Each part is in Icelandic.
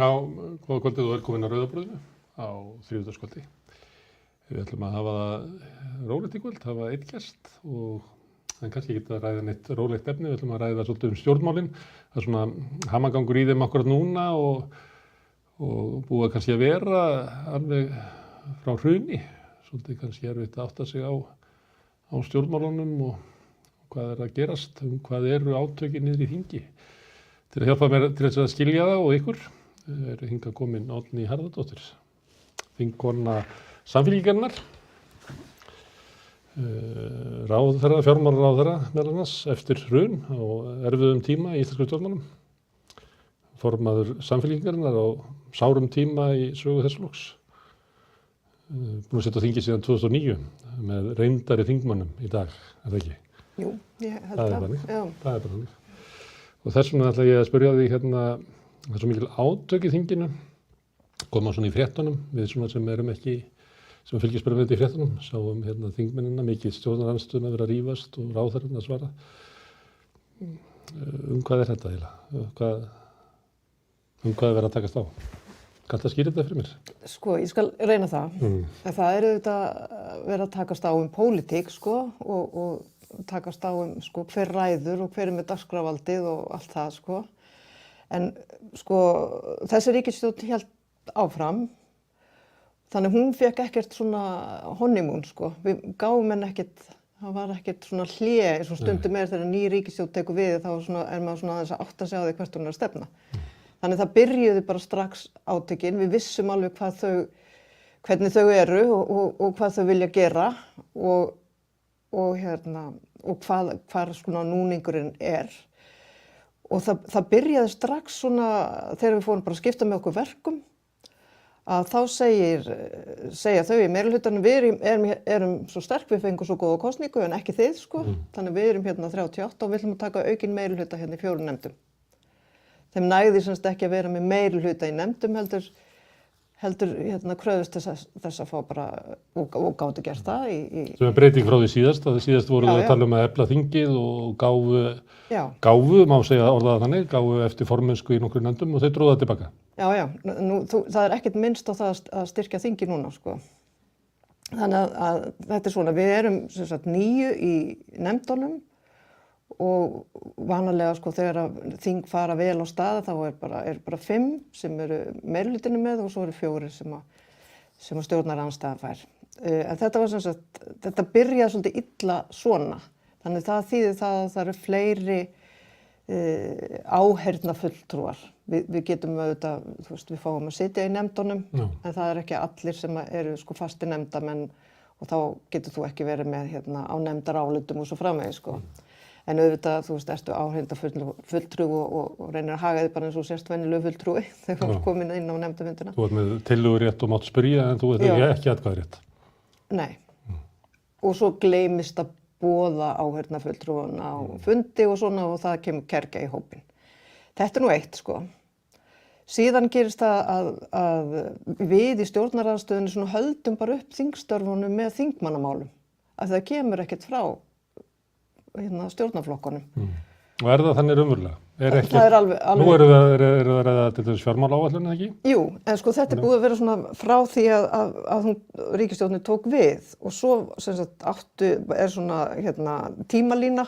Já, góða kvöldið og velkomin að Rauðabrauðinu á þriðjudagskvöldi. Við ætlum að hafa það rólegt í kvöld, hafa einn gest en kannski ekki að ræða neitt rólegt efni. Við ætlum að ræða svolítið stjórnmálin. Það svona hamagangur í þeim akkurat núna og búið kannski að vera alveg frá hruni. Svolítið kannski erfitt að átta sig á stjórnmálunum og hvað að gerast, hvað eru átökin niður í þingi. Til að hjálpa mér til þess að skilja það og ykkur hingað komin Oddný Harðardóttir, þingkona Samfylkingarinnar, fjármálaráðherra meðal annars eftir hrun á erfiðum tíma í íslenskum stjórnmálum, formaður Samfylkingarinnar á sárum tíma í sögu þess flokks, búin að setja á þingi síðan 2009 með reyndari þingmönnum í dag, er það ekki? Jú, ég held það. Það er bara þannig. Og þess vegna ætla ég að spyrja því það er svo mikil átök í þinginu, koma svona í fréttunum, við svona sem fylgjast bara með þetta í fréttunum, sáum þingmennina, mikið stjórnarandstöðuna að vera að rífast og ráðherrarnir að svara. Hvað er þetta eiginlega? Hvað er verið að takast á? Kanntu að skýra þetta fyrir mér? Sko, ég skal reyna það. En það er auðvitað verið að takast á pólitík, sko, og takast á hver ræður og hver er með dagskrárvaldið og allt það, sko. En sko, þessi ríkisstjórn hélt áfram, þannig hún fékk ekkert svona honeymoon, sko. Við gáum henni ekkert, það var ekkert svona hlé, eins og stundum þegar ný ríkisstjórn tekur við, þá er maður svona aðeins að átta sig á því hvert hún er að stefna. Þannig það byrjuði bara strax átökin, við vissum alveg hvernig þau eru og hvað þau vilja gera og hvar svona núningurinn er. Og það byrjaði strax svona, þegar við fórum bara að skipta með okkur verkum, að þá segja þau í meirihlutanum, við erum svo sterk, við fengum svo góða kosningu en ekki þið, sko. Þannig við erum 38 og við ætlum að taka aukinn meirihluta í 4 nefndum. Þeim nægði semst ekki að vera með meirihluta í nefndum heldur kröfðust þess að fá bara og gátu gert það Sem er breyting frá því síðast, að síðast voru að tala um að efla þingið og gáfu, má segja orðaða þannig, gáfu eftir formennsku í nokkru nefndum og þau dróðu það tilbaka. Já, það er ekkert minnst á það að styrkja þingi núna, sko. Þannig að þetta er svona, við erum sem sagt 9 í nefndunum og vanalega, sko, þegar þing fara vel á stað þá er bara 5 sem eru meirihlutinu með og svo eru 4 sem stjórnarandstaðan fær. En þetta var sem sagt, þetta byrjaði svolítið illa svona. Þannig það þýðir það að það eru fleiri áheyrnarfulltrúar. Við getum auðvitað, þú veist, við fáum að sitja í nefndunum, en það er ekki allir sem eru sko fastir nefndamenn og þá getur þú ekki verið með á nefndarálitum og svo framvegis, sko. En auðvitað, þú veist, ertu áheyrnarfulltrú og reynir að haga þig bara eins og sérst venjulegu fulltrúi þegar þú ert komin inn á nefndafundina. Þú ert með tillögurétt og mátt spyrja en þú ert ekki atkvæðarétt. Nei. Og svo gleymist að boða áheyrnarfulltrúana á fundi og svona og það kemur kergja í hópinn. Þetta er nú eitt, sko. Síðan gerist það að við í stjórnarandstöðunni svona höldum bara upp þingstörfunum með þingmannamálum. Að það kemur ekkert frá stjórnarflokkunum. Og er það þannig raunverulega? Það er alveg. Nú eru það að ræða til þess fjármálaáætlun, ekki? Jú, en sko þetta er búið að vera svona frá því að ríkisstjórnin tók við og svo sem sagt er svona tímalína,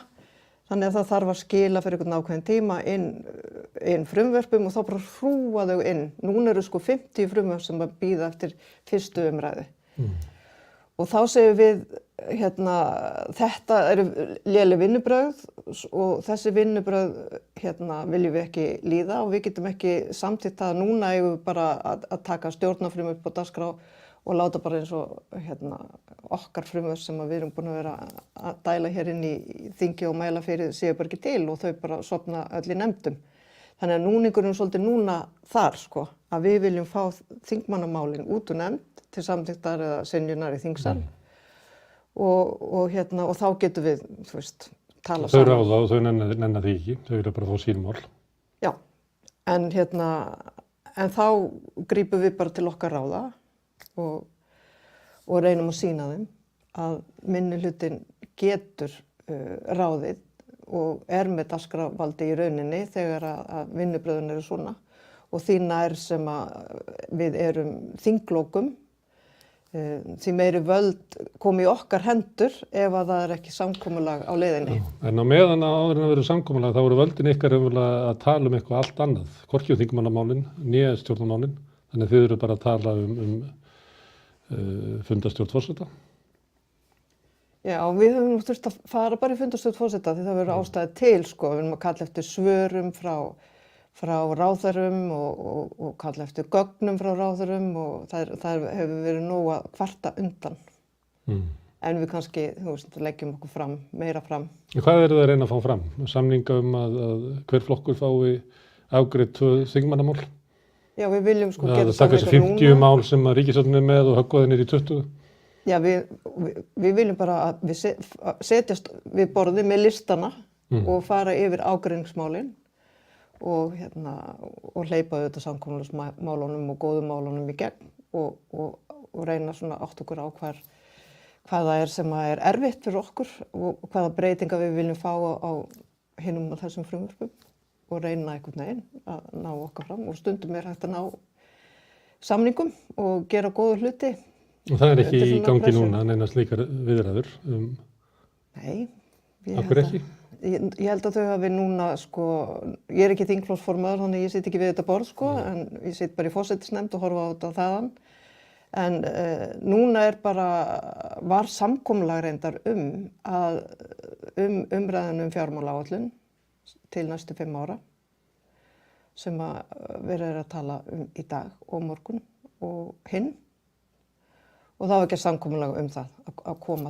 þannig að það þarf að skila fyrir einhvern ákveðin tíma inn frumvörpum og þá bara hrúa þau inn. Núna eru sko 50 frumvörp sem að bíða eftir fyrstu umræðu. Og þá segjum við, þetta eru léleg vinnubrögð og þessi vinnubrögð viljum við ekki líða og við getum ekki samþykkt það. Núna eigum við bara að taka stjórnarfrumvörp á dagskrá og láta bara eins og okkar frumvörp sem við erum búin að vera að dæla hér inn í þingi og mæla fyrir séu bara ekki til og þau bara sofna öll í nefndum. Þannig að núningurinn svolítið núna þar, sko, að við viljum fá þingmannamálin út úr nefnd til samþykktar eða synjunar í þingsal og þá getum við, þú veist, tala saman. Þau ráða og þau nenna því ekki, þau vilja bara fá sín mál. Já, en þá grípum við bara til okkar ráða og reynum að sýna þeim að minnihlutinn getur ráðið og með dagskrárvaldi í rauninni þegar að vinnubrögðin eru svona og því nær sem að við erum þinglokum, því meiri völd komi í okkar hendur ef að það ekki samkomulag á leiðinni. En á meðan áður en að vera samkomulag þá voru völdin ykkar að tala um eitthvað allt annað, hvorki þingmannamálin, né stjórnarmálin, þannig þið eru bara að tala fundarstjórn forseta. Já, við höfum þurft að fara bara í fundarstjórn forseta því það verður ástæði til, sko. Við erum að kalla eftir svörum frá ráðherrum og kalla eftir gögnum frá ráðherrum og það hefur verið nóg að kvarta undan. En við kannski, leggjum okkur meira fram. Hvað eru það að reyna að fá fram? Samninga að hver flokkur fái afgreitt 2 þingmannamál? Já, við viljum gera það taka þessi 50 mál sem að ríkisstjórnin er með og höggva þeir niður í 20. Já, við viljum bara að við setjast við borðið með listana og fara yfir ágreiningsmálin og hleypa auðvitað samkomulagsmálunum og góðum málunum í gegn og reyna svona átt okkur á hvað það er sem er erfitt fyrir okkur og hvaða breytingar við viljum fá á hinum og þessum frumvörpum. Og reyna einhvern veginn að ná okkar fram og stundum er hægt að ná samningum og gera góða hluti. Og það er ekki í gangi núna neina slíkar viðræður? Nei. Af hverju ekki? Ég held að þau hafi núna, ég er ekki þingflokksformaður þannig ég sit ekki við þetta borð, en ég sit bara í forsætisnefnd og horfa á þetta þaðan. En núna var samkomulag reyndar umræðan fjármálaáætlun til næstu 5 ára sem að verið að tala í dag og morgun og hinn og það var ekki samkomulag það að koma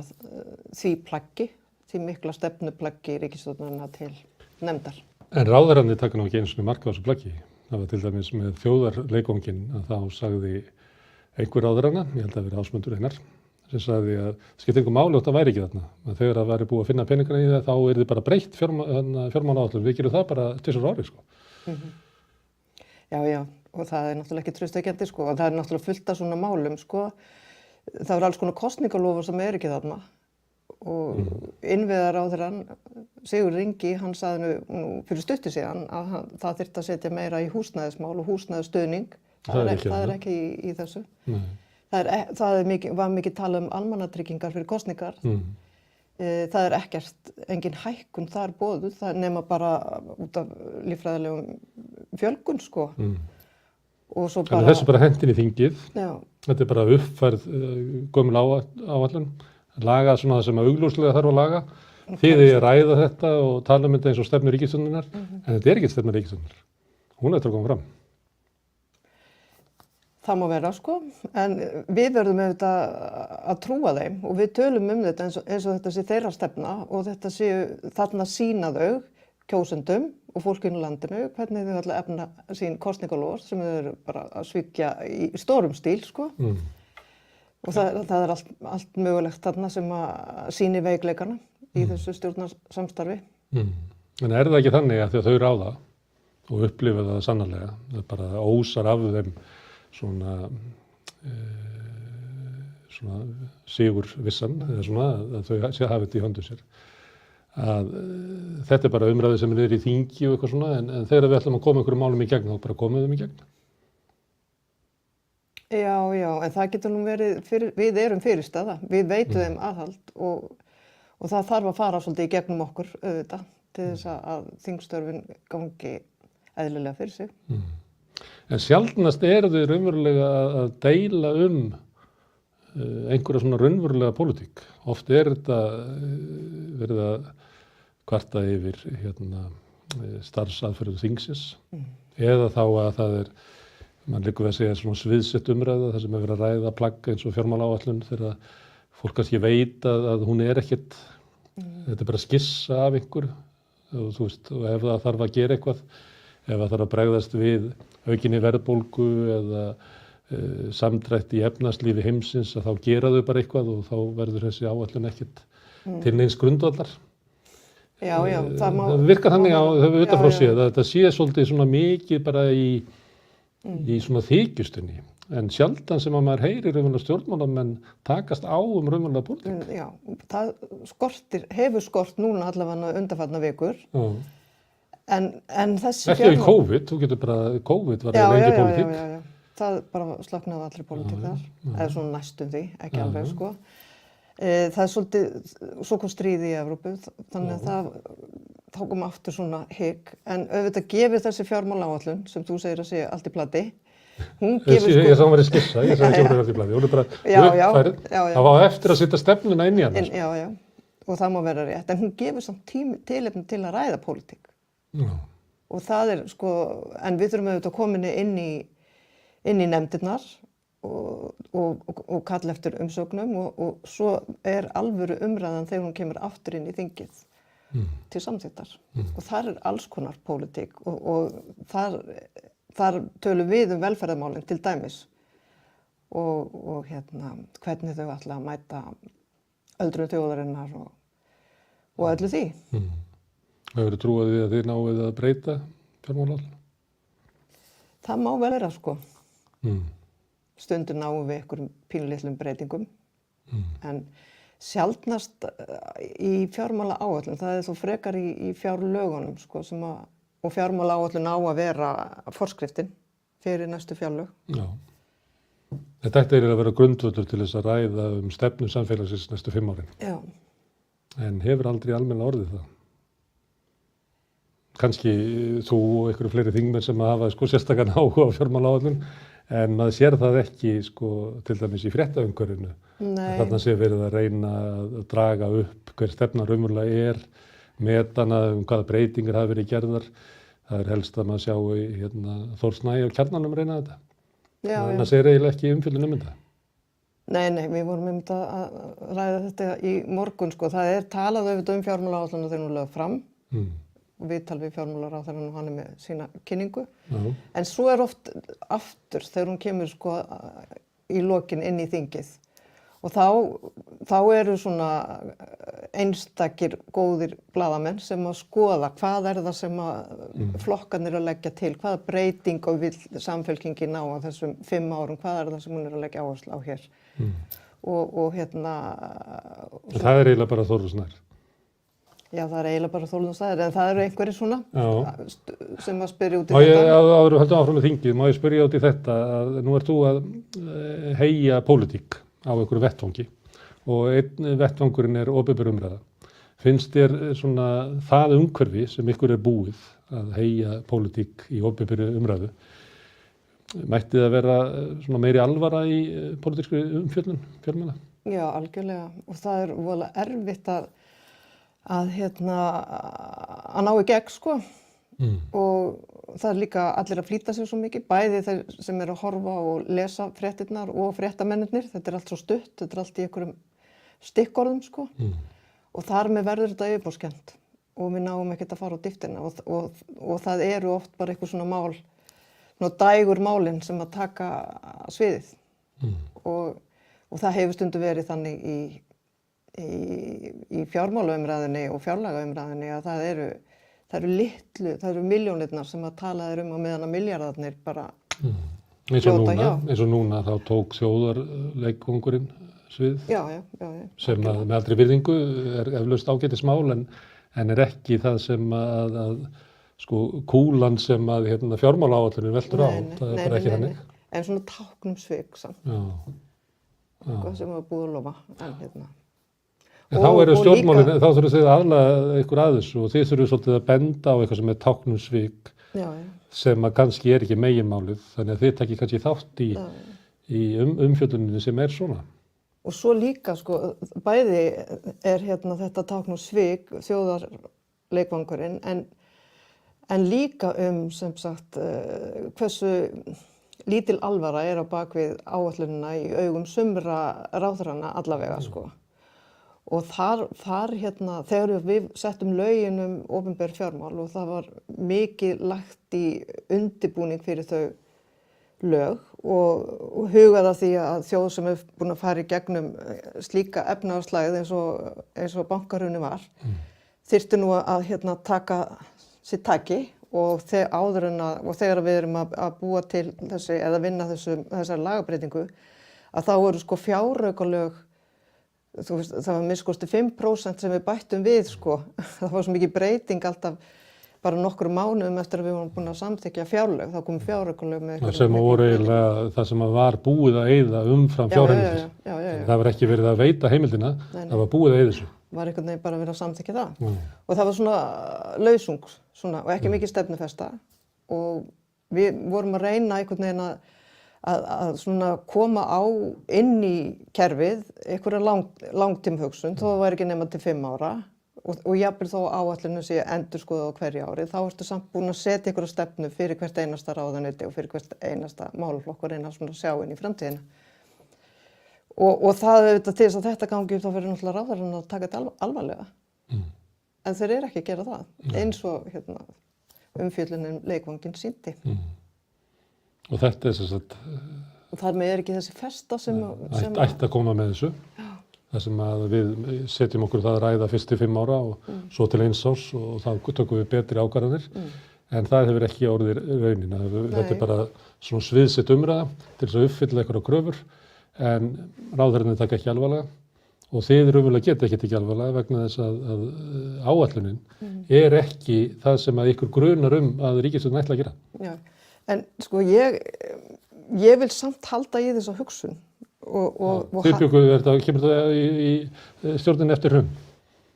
því plaggi, því mikla stefnuplaggi ríkisstjórnarinnar til nefndar. En ráðherrarnir taka nú ekki einu sinni mark á þessu plaggi. Það var til dæmis með þjóðarleikvanginn að þá sagði einhver ráðherranna, ég held að vera Ásmundur Einar, sem sagði að skipti einhver máli og það væri ekki þarna. Að þegar það væri búið að finna peningana í það, þá er þið bara breytt fjármálaáætlun. Við gerum það bara 2 ári, Já, og það er náttúrulega ekki traustvekjandi, og það er náttúrulega fullt af svona málum, Það er alls konar kosningalofur sem er ekki þarna. Og innviðaráðherrann, Sigurður Ingi, hann sagði nú fyrir stuttu síðan að það þyrfti að setja meira í húsnæðismál og húsnæðisstuðning. Það er ekki í þessu. Nei. Var mikið talað almannatryggingar fyrir kosningar. Það er engin hækkun þar boðuð, það nema bara út af líffræðilegum fjölgun, Og svo bara... Þessu bara hendin í þingið. Já. Þetta er bara uppfærð gömul áætlun, laga svona það sem að augljóslega þarf að laga. Þið að ræða þetta og tala þetta eins og stefnu ríkisstjórnarinnar, en þetta er ekki stefnu ríkisstjórnarinnar. Hún eftir að koma fram. Það má vera, en við verðum að trúa þeim og við tölum þetta eins og þetta sé þeirra stefna og þetta sé þarna sýna þau kjósendum og fólkinu í landinu hvernig þau ætla að efna sín kosningalofur sem þau eru bara að svíkja í stórum stíl, Og það er allt mögulegt þarna sem að sýni veikleikana í þessu stjórnarsamstarfi. En er það ekki þannig að þegar þau ráða og upplifa það sannarlega, það bara ósar af þeim svona sigurvissan eða svona að þau hafi þetta í höndum sér. Að þetta er bara umræði sem er í þingi og eitthvað svona en þegar við ætlum að koma einhverjum málum í gegn þá bara komum við þeim í gegn. Já, en það getur nú verið, við erum fyrirstaða, við veitum þeim aðhald og það þarf að fara svolítið í gegnum okkur auðvitað til þess að þingstörfin gangi eðlilega fyrir sig. En sjaldnast eru þau raunverulega að deila einhverja svona raunverulega pólitík. Oft er þetta verið að kvarta yfir starfsaðferð þingsins eða þá að það er mann liggur við að segja svona sviðsett umræða þar sem er verið að ræða plagg eins og fjármálaáætlun þegar fólk kannski veit að hún er ekkert þetta er bara skissa af einhverju og ef það þarf að gera eitthvað ef það þarf að bregðast við aukinni verðbólgu eða samdrætti í efnahagslífi heimsins að þá gera þau bara eitthvað og þá verður þessi áætlun ekkert til neins grundvallar. Já, það virkar þannig á þau utan frá séð að þetta sé svolítið svona mikið bara í svona þykjustunni en sjaldan sem að maður heyrir stjórnmálamenn takast á raunverulega pólitík. Já, það hefur skort núna allavega undanfarna vikur En þessi Ekki í COVID, þú getur bara, COVID var lengi pólitík. Já. Það bara slöknaði allri pólitík þar, eða svona næstum því, ekki alveg sko. Það er svolítið, svo kom stríði í Evrópu, þannig að þá kom aftur svona hik, en auðvitað gefur þessi fjármálaáætlun, sem þú segir að sé allt í plati, hún gefur sko... Ég sá maður í skissa, ég sagði ekki allt í plati, hún er bara uppfærið, það var eftir að setja stefnuna inn í hana. Já, og það má vera rétt, en hún gefur samt tilefni til að ræða pólitík. Já. Og það er sko, en við þurfum auðvitað að koma inn í nefndirnar og kalla eftir umsögnum og svo er alvöru umræðan þegar hún kemur aftur inn í þingið til samþykktar. Og þar er alls konar pólitík og þar tölum við velferðarmálin til dæmis og hvernig þau ætla að mæta öldrun þjóðarinnar og öllu því. Hefur þú trúið því að þið náið að breyta fjármálaáætlun? Það má vel vera sko. Stundum náum við einhverjum pínulitlum breytingum. En sjaldnast í fjármálaáætlun, það er þó frekar í fjárlögunum sko, og fjármálaáætlun á að vera forskriftin fyrir næstu fjárlög. Já. Þetta ætti eiginlega að vera grundvöllur til þess að ræða stefnu samfélagsins næstu 5 árin. Já. En hefur aldrei almennilega orðið það. Kannski þú og einhverju fleiri þingmenn sem hafa sko sérstakann áhuga á fjármálaáætlun, en maður sér það ekki sko til dæmis í fréttaumhverfinu. Þarna sé verið að reyna að draga upp hver stefna raunverulega metana hvaða breytingar hafa verið gerðar. Það er helst að maður sjá Þór Snæ og Kjarnanum reyna þetta. Þannig að segir eiginlega ekki umfjöllun þetta. Nei, við vorum að ræða þetta í morgun sko. Það er talað auðvitað fjármálaáætlun þegar hún lögð fram. Viðtal við fjármálaráðherrann og hann með sína kynningu. En svo er oft aftur þegar hún kemur sko í lokin inn í þingið. Og þá eru svona einstakir góðir blaðamenn sem að skoða hvað er það sem að flokkarnir að leggja til, hvaða breyting og vill Samfylkingin ná á þessum 5 árum, hvað er það sem hún er að leggja áherslu á hér. Og það er eiginlega bara Þórður Snær. Já, það er eiginlega bara Þórður Snær, en það eru einhverjir svona sem að spyrja út í þetta. Áður höldum áfram með þingið, má ég spyrja út í þetta að nú ert þú að heyja pólitík á einhverju vettvangi og einn vettvangurinn er opinber umræða. Finnst þér svona það umhverfi sem ykkur er búið að heyja pólitík í opinberri umræðu? Mætti það vera svona meiri alvara í pólitískri umfjöllun fjölmiðla? Já, algjörlega. Og það er voðalega erfitt að ná í gegn sko. Og það er líka allir að flýta sig svo mikið, bæði þeir sem eru að horfa og lesa fréttirnar og fréttamennirnir. Þetta er allt svo stutt, þetta er allt í einhverjum stikkorðum sko. Og þar með verður þetta yfirborðskennt og við náum ekkert að fara á dýptina og það eru oft bara eitthvað svona mál, svona dægur málin sem að taka sviðið. Og það hefur stundum verið þannig í fjármálaumræðunni og fjárlagaumræðunni að það eru milljónirnar sem að tala á meðan að milljarðarnir bara fljóta hjá. Eins og núna þá tók þjóðarleikvangurinn svið. Já. Sem að með aldrei virðingu er eflaust ágætismál en er ekki það sem að sko kúlan sem að fjármálaáætlunin veltur á. Það er bara ekki þannig. En svona táknum svik samt. Eitthvað sem var búið að lofa. En þá eru stjórnmálin, þá þurfum þið aðlaga ykkur að þessu og þið þurfum svolítið að benda á eitthvað sem er táknum svik sem að kannski er ekki meginmálið, þannig að þið takir kannski þátt í umfjölluninni sem er svona. Og svo líka sko, bæði er þetta táknum svik, þjóðarleikvangurinn, en líka sem sagt hversu lítil alvara er á bakvið áætlunina í augum sumra ráðherranna allavega sko. Og þar þegar við settum lögin opinber fjármál og það var mikið lagt í undirbúning fyrir þau lög og hugað að því að þjóð sem er búin að fara í gegnum slíka efnahagslægð eins og bankahrunið var, þyrfti nú að taka sitt taki og þegar við erum að búa til þessi eða vinna þessari lagabreytingu að þá eru sko fjáraukalög. Það var minnst 5% sem við bættum við sko. Það var svo mikið breyting alltaf bara nokkrum mánuðum eftir að við vorum búin að samþykkja fjárlög, þá kom fjáraukalög með Það sem voru eiginlega það sem var búið að eyða umfram fjárheimildir. Já. Það var ekki verið að veita heimildina, það var búið að eyða þessu. Var einhvern veginn bara verið að samþykkja það. Og það var svona lausung og ekki mikið stefnufesta og við vorum að reyna einhvern veginn að svona koma inn í kerfið einhverja langtímahugsun, þó það væri ekki nema til 5 ára. Og jafnvel þó áætlunum sé endurskoðað á hverju ári, þá ertu samt búin að setja einhverja stefnu fyrir hvert einasta ráðuneyti og fyrir hvert einasta málaflokk og reyna svona að sjá inn í framtíðina. Og það auðvitað til þess að þetta gangi þá verður náttúrulega ráðherrann að taka þetta alvarlega. En þeir eru ekki að gera það, eins og umfjöllunin leikvanginn sýndi. Og þetta sem sagt... Og þar með ekki þessi festa sem ætti að koma með þessu. Það sem að við setjum okkur það að ræða fyrst til 5 ára og svo til 1 árs og þá tökum við betri ákvarðanir. En það hefur ekki orðið raunin. Þetta bara svona sviðsett umræða til þess að uppfylla einhverja kröfur en ráðherrarnir taka ekki alvarlega og þið raunverulega geta ekki tekið alvarlega vegna þess að áætlunin ekki það sem að ykkur grunar að ríkisstjórnin ætla að gera. Já, en sko ég vil samt halda í þessa hugsun. Þið bjugguðu, kemur það í stjórnin eftir hrun?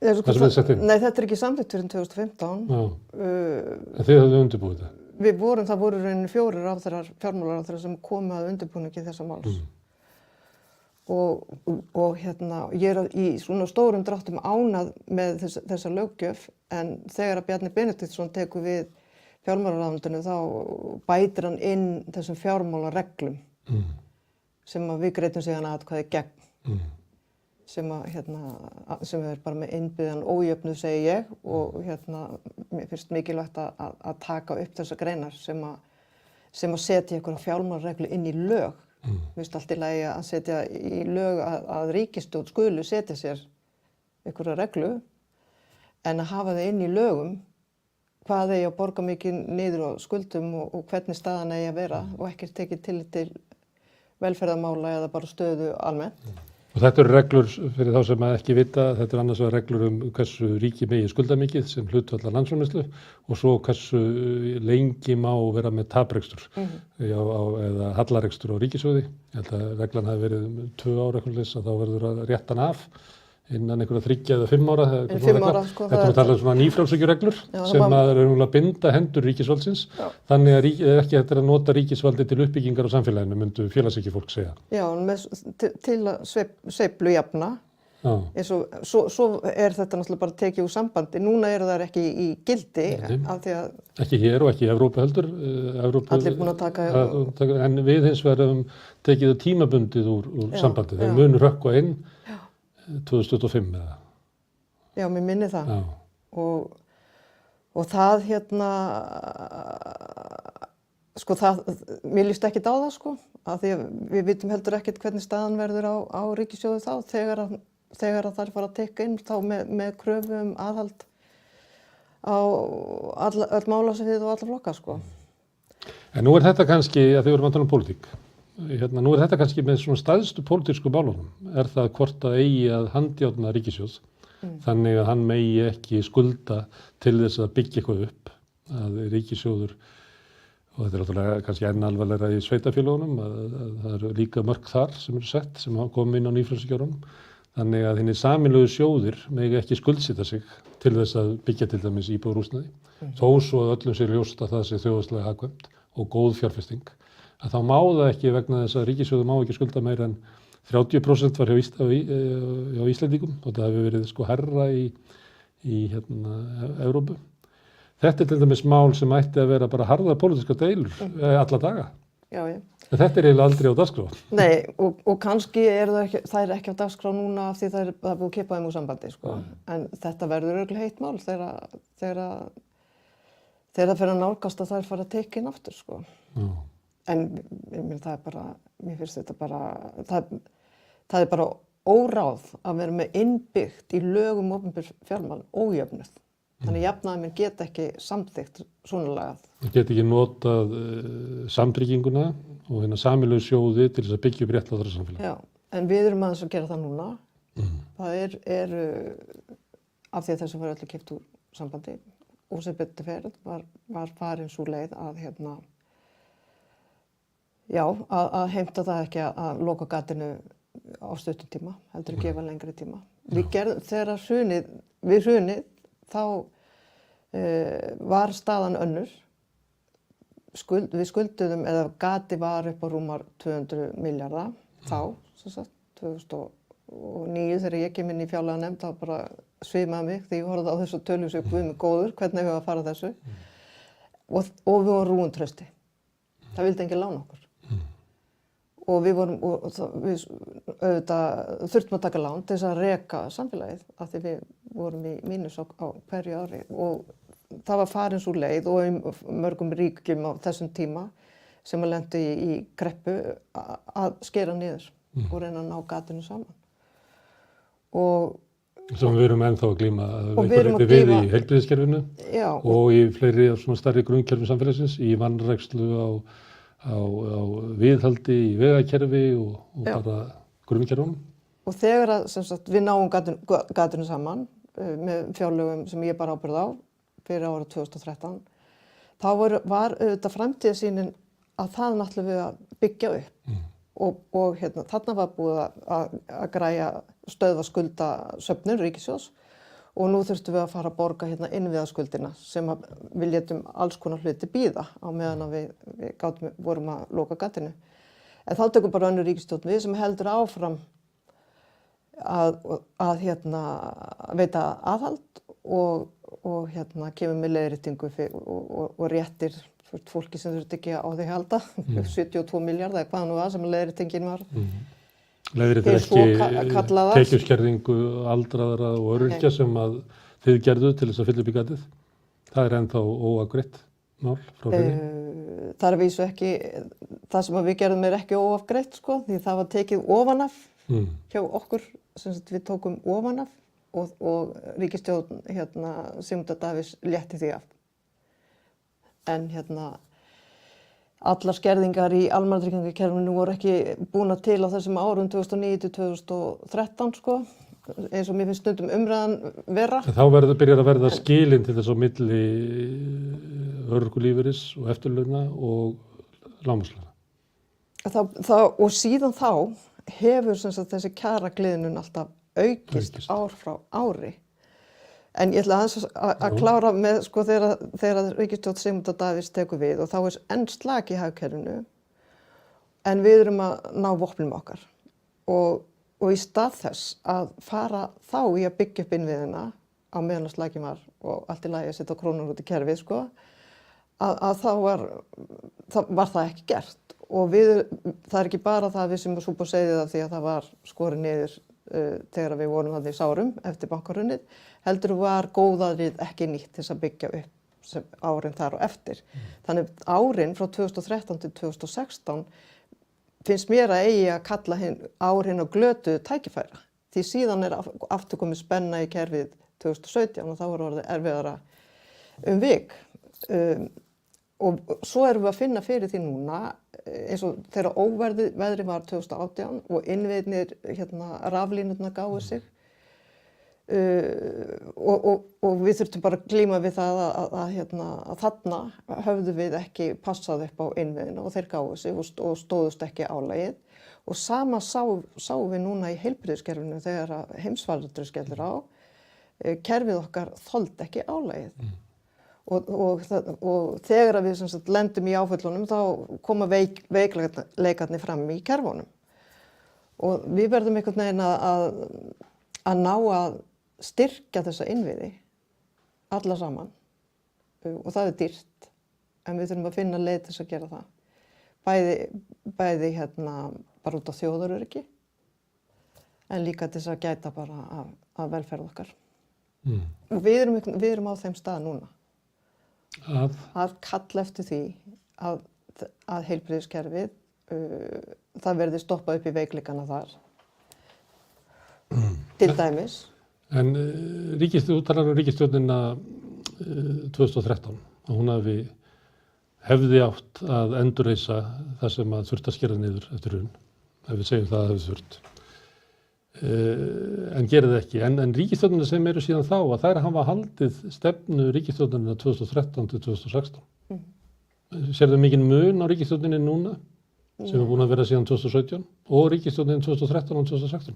Nei, þetta ekki samþykkt fyrir 2015. En þið hafðu undirbúið það? Það voru rauninni 4 fjármálaráðherrar sem komu að undirbúningi þessa máls. Og ég er í svona stórum dráttum ánað með þessa löggjöf, en þegar að Bjarni Benediktsson tekur við fjármálaráðuneytinu þá bætir hann inn þessum fjármálareglum sem að við greiddum síðan atkvæði gegn, sem er bara með innbyggðan ójöfnuð, segi ég, og mér finnst mikilvægt að taka upp þessar greinar sem að setja einhverja fjármálareglu inn í lög. Mér finnst allt í lagi að setja í lög að ríkisstjórn skulu setja sér einhverja reglu, en að hafa það inn í lögum hvað eigi að borga mikið niður á skuldum og hvernig staðan eigi að vera og ekki tekið til velferðarmála eða bara stöðu almennt. Og þetta eru reglur fyrir þá sem ekki vita, þetta annars vegar reglur hversu ríki megi skulda mikið sem hlutfall af landsframleiðslu og svo hversu lengi má vera með taprekstur eða hallarekstur á ríkissjóði. Ég held að reglan hafi verið 2 ára eitthvað leys að þá verður að rétta hann af innan einhverja 3 eða 5 ára. Þetta er að tala um svona nýfrjálshyggjureglur sem að raunverulega binda hendur ríkisvaldsins. Þannig að ekki hægt að nota ríkisvaldi til uppbyggingar á samfélaginu, myndu félagshyggjufólk segja. Já, til að sveiflujafna. Svo er þetta náttúrulega bara tekið úr sambandi. Núna eru þær ekki í gildi. Af því að ekki hér og ekki í Evrópu heldur. Allir búin að taka. En við hins vegar höfum tekið það tímabundið úr sambandi. Þeir munu rökkva inn 2025 eða? Já, mér minni það. Og það mér líst ekkert á það af því að við vitum heldur ekkert hvernig staðan verður á ríkissjóði þá þegar þær fara að tekka inn þá með kröfu aðhald á öll málasvið og alla flokka En nú er þetta kannski, að þið vorum að tala um pólitík. Nú er þetta kannski með svona stærstu pólitísku málunum, er það hvort að eigi að handjárna ríkissjóð, þannig að hann megi ekki skulda til þess að byggja eitthvað upp, að ríkissjóður, og þetta er náttúrulega kannski enn alvarlegra í sveitarfélögunum, að það eru líka mörk þar sem eru sett, sem hafa komið inn á nýfrjálshyggjuárunum, þannig að hinir sameiginlegu sjóðir megi ekki skuldsetja sig til þess að byggja til dæmis íbúðarhúsnæði, þó svo að öllum sé ljóst að það sé þjóðhagslega hagkvæmt og góð fjárfesting. Að þá má það ekki vegna þess að ríkissjóður má ekki skulda meira en 30% var hjá Íslendingum og það hefur verið herra í Evrópu. Þetta er til dæmis mál sem ætti að vera bara harðar pólitískar deilur alla daga. Já. En þetta er eiginlega aldrei á dagskrá. Nei, og kannski það er ekki á dagskrá núna af því það er búið að kippa þeim úr sambandi. En þetta verður örugglega heitt mál þegar það fer að nálgast að þær fara að tekka inn aftur. En það er bara, mér finnst þetta bara, það er bara óráð að vera með innbyggt í lögum opinber fjármál ójöfnuð. Þannig jafnaðarmenn geta ekki samþykkt svona lagað. Það geta ekki notað samtrygginguna og sameiginlegu sjóði til þess að byggja upp réttlátara samfélag. Já, en við erum aðeins að gera það núna. Það er af því að þessu var öllu kippt úr sambandi og sem betur fer var farin sú leið að að heimta það ekki að loka gatinu á stuttum tíma, heldur að gefa lengri tíma. Þegar við hrunið, þá var staðan önnur. Við skulduðum, eða gati var upp á rúmar 200 milljarða þá, sem sagt, 2009 þegar ég kem inn í fjárlaganefnd, þá bara svimaði mig því ég horfði á þessu tölum sem Guð minn góður, hvernig við að fara þessu. Og við vorum rúin trausti. Það vildi enginn lána okkur. Og við þurftum að taka lán til þess að reka samfélagið af því við vorum í mínus á hverju ári og það var farin sú leið og í mörgum ríkjum á þessum tíma sem að lentu í kreppu að skera niður og reyna að ná gatinu saman. Sem við erum ennþá að glíma við í heilbrigðiskerfinu og í fleiri svona stærri grunnkerfi samfélagsins, í vanrækslu á viðhaldi í vegakerfi og bara grunnkerfunum. Og þegar við náum gatinu saman með fjárlögum sem ég bara ábyrgð á fyrir árið 2013, þá var auðvitað framtíðarsýnin að það náttúrulega við að byggja upp. Og þarna var búið að græja stöðva skuldasöfnun ríkissjóðs og nú þurftum við að fara að borga innviðaskuldina sem við létum alls konar hluti bíða á meðan að við vorum að loka gatinu. En þá tökum bara önnur ríkisstjórn við sem heldur áfram að veita aðhald og kemur með leiðréttingu og réttir fólki sem þurfti ekki á því að halda, 72 milljarða eða hvað nú var sem leiðréttingin var. Leiðréttir ekki tekjuskerðingu aldraðra og öryrkja sem að þið gerðu til þess að fylla upp í gatið. Það ennþá óafgreitt mál frá henni. Það að vísu ekki, það sem við gerðum ekki óafgreitt sko, því það var tekið ofanaf hjá okkur, sem við tókum ofanaf og ríkisstjórn Sigmundar Davíðs létti því af. En allar skerðingar í almannatryggingakerfinu voru ekki búnar til á þessum árum 2009 til 2013 sko, eins og mér finnst stundum umræðan vera. Þá byrjar að verða skilin til þess á milli örorkulífeyris og eftirlauna og lágmarkslauna. Og síðan þá hefur þessi kjaragliðnun alltaf aukist ár frá ári. En ég ætla að klára með sko þegar ríkisstjórn Sigmundar Davíðs tekur við og þá enn slak í hagkerfinu en við erum að ná vopnum okkar og í stað þess að fara þá í að byggja upp innviðina á meðan að slakinn var og allt í lagi að setja krónur út í kerfið sko að þá var það ekki gert og það ekki bara það að við sem súpa og segið af því að það var skorið niður þegar við vorum þarna í sárum eftir bankahrunið, heldur var góðærið ekki nýtt til þess að byggja upp árin þar og eftir. Þannig árin frá 2013 til 2016 finnst mér að eigi að kalla árin og glötuðu tækifæra. Því síðan aftur komið spenna í kerfið 2017 og þá var orðið erfiðara vik. Og svo erum við að finna fyrir því núna, eins og þegar óveðri var 2018 og innviðnir raflínurnar gáfu sig og við þurftum bara að glíma við það að þarna höfðu við ekki passað upp á innviðina og þeir gáfu sig og stóðust ekki álagið. Og sama sáum við núna í heilbrigðiskerfinu þegar heimsfaraldur skellur á, kerfið okkar þoldi ekki álagið. Og þegar við lendum í áföllunum þá koma veikleikarnir fram í kerfunum. Og við verðum einhvern veginn að ná að styrkja þessa innviði alla saman. Og það dýrt, en við þurfum að finna leið til þess að gera það. Bæði bara út á þjóðaröryggi, en líka til þess að gæta bara af velferð okkar. Og við erum á þeim stað núna. Að kalla eftir því að heilbrigðiskerfið það verði stoppað upp í veikleikana þar til dæmis. En ríkisstjórnina 2013 að hún hefði átt að endurreisa það sem að þurfti að skera niður eftir hrun, ef við segjum það að hefði þurft. en gerir það ekki. En ríkisstjórnirnar sem eru síðan þá, að þær hafa haldið stefnu ríkisstjórnirna 2013 til 2016. Sérðu mikinn mun á ríkisstjórninni núna, sem búin að vera síðan 2017, og ríkisstjórninni 2013 og 2016?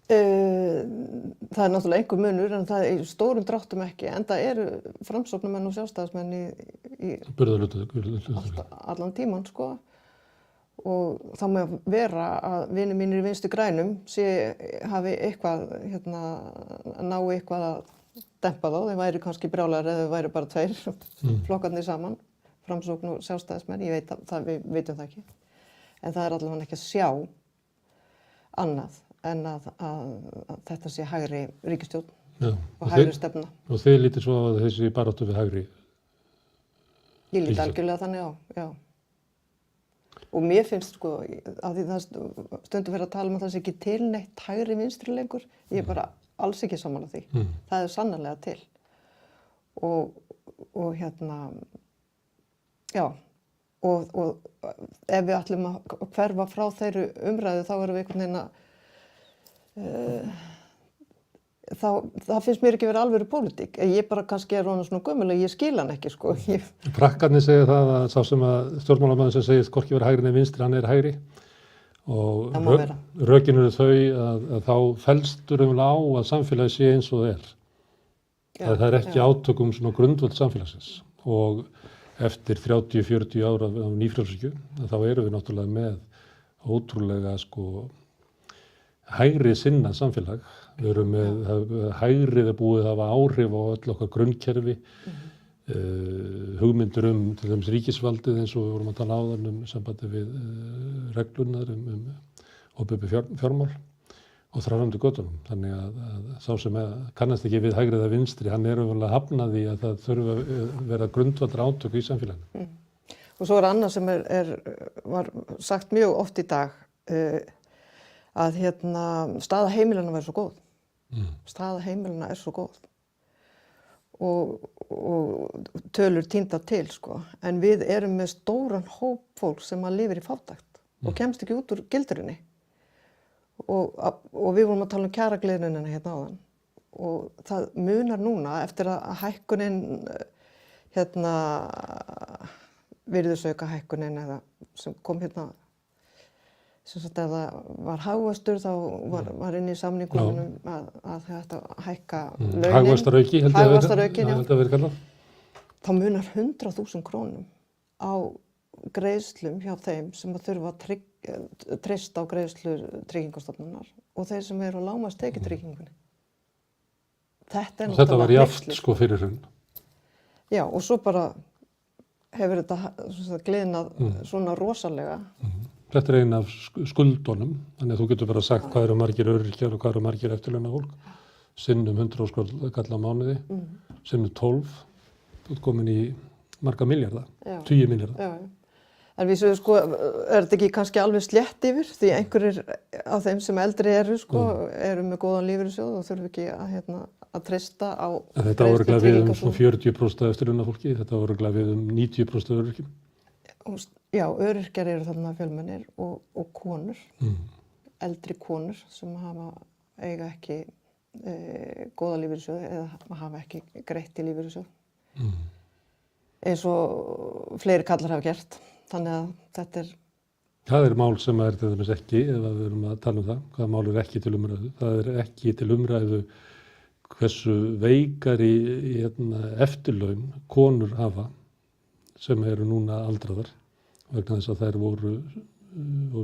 Það náttúrulega einhver munur, en það í stórum dráttum ekki, en það eru framsóknarmenn og sjálfstæðismenn í allan tíman, sko. Og það má vera að vinir mínir í Vinstri grænum hafi eitthvað, ná eitthvað að dempa þá. Þeir væri kannski brjálæðir eða þeir væri bara tveir flokkarnir saman, framsókn og sjálfstæðismenn, við vitum það ekki. En það allavega ekki að sjá annað en að þetta sé hægri ríkisstjórn og hægri stefna. Og þið lítið svo að þessi baráttu við hægri? Ég líti algjörlega þannig á, já. Og mér finnst, sko, af því það stundum verið að tala að það sé ekki til neitt hægri vinstri lengur, ég bara alls ekki sammála því. Það sannarlega til. Og já, og ef við ætlum að hverfa frá þeirri umræðu, þá erum við einhvern veginn að það finnst mér ekki verið alvöru pólitík. Ég bara kannski orðin svona gömul og ég skil hann ekki, sko. Krakkarnir segja það að sá sem að stjórnmálamaður sem segist hvorki verið hægri en vinstri, hann er hægri. Og rökin eru þau að þá fellstur á að samfélagi sé eins og það er. Það er ekki átökum svona grundvöld samfélagsins. Og eftir 30-40 ára af nýfrjálshyggju, þá erum við náttúrulega með ótrúlega, sko, hægri sinna samfélag. Við erum með hægrið búið að hafa áhrif á öll okkar grunnkerfi, hugmyndir til dæmis ríkisvaldið eins og við vorum að tala áðan sambandi við reglunar opinber fjármál og þráðandi götunum. Þannig að sá sem kannast ekki við hægrið eða vinstri, hann örugglega hafnað því að það þurfi að vera grundvallar átök í samfélaginu. Og svo annað sem var sagt mjög oft í dag, að staða heimilanna væri svo góð. Staða heimilanna svo góð. Og tölur týndar til, sko. En við erum með stóran hóp fólk sem lifir í fátækt og kemst ekki út úr gildrunni. Og við vorum að tala kjaragliðnunina áðan. Og það munar núna eftir að hækkunin, virðisauka hækkunin sem kom sem sagt ef það var hagvöxtur þá var inn í samningunum að þetta hækka launin. Hagvaxtarauki, held að vera kallað. Þá munar 100.000 krónum á greiðslum hjá þeim sem þurfa að treysta á greiðslur Tryggingastofnunar og þeir sem eru á lágmarkstekjutryggingunni. Þetta var jafnt, sko, fyrir hrun. Já, og svo bara hefur þetta gliðnað svona rosalega. Þetta er ein af skuldunum, þannig að þú getur bara sagt hvað eru margir öryrkjar og hvað eru margir eftirlaunafólk. Sinnum 100.000 kall á mánuði, sinnum 12, þú ert komin í marga milljarða, 10 milljarða. En við séum, sko, þetta ekki kannski alveg slétt yfir, því einhverjir af þeim sem eldri eru, sko, eru með góðan lífeyrissjóð og þurfi ekki að treysta á greiðslur tryggingasjóð. Þetta voru við svona 40% eftirlaunafólki, þetta voru við 90% öryrkjum. Já, öryrkjar eru þarna fjölmennir og konur, eldri konur sem eiga ekki góða lífeyrissjóð eða hafa ekki greitt í lífeyrissjóð. Eins og fleiri kallar hafa gert, þannig að þetta er... Það mál sem til dæmis ekki, ef við erum að tala það, hvaða mál ekki til umræðu. Það ekki til umræðu hversu veikari eftirlaun konur hafa sem eru núna aldraðar vegna þess að þær voru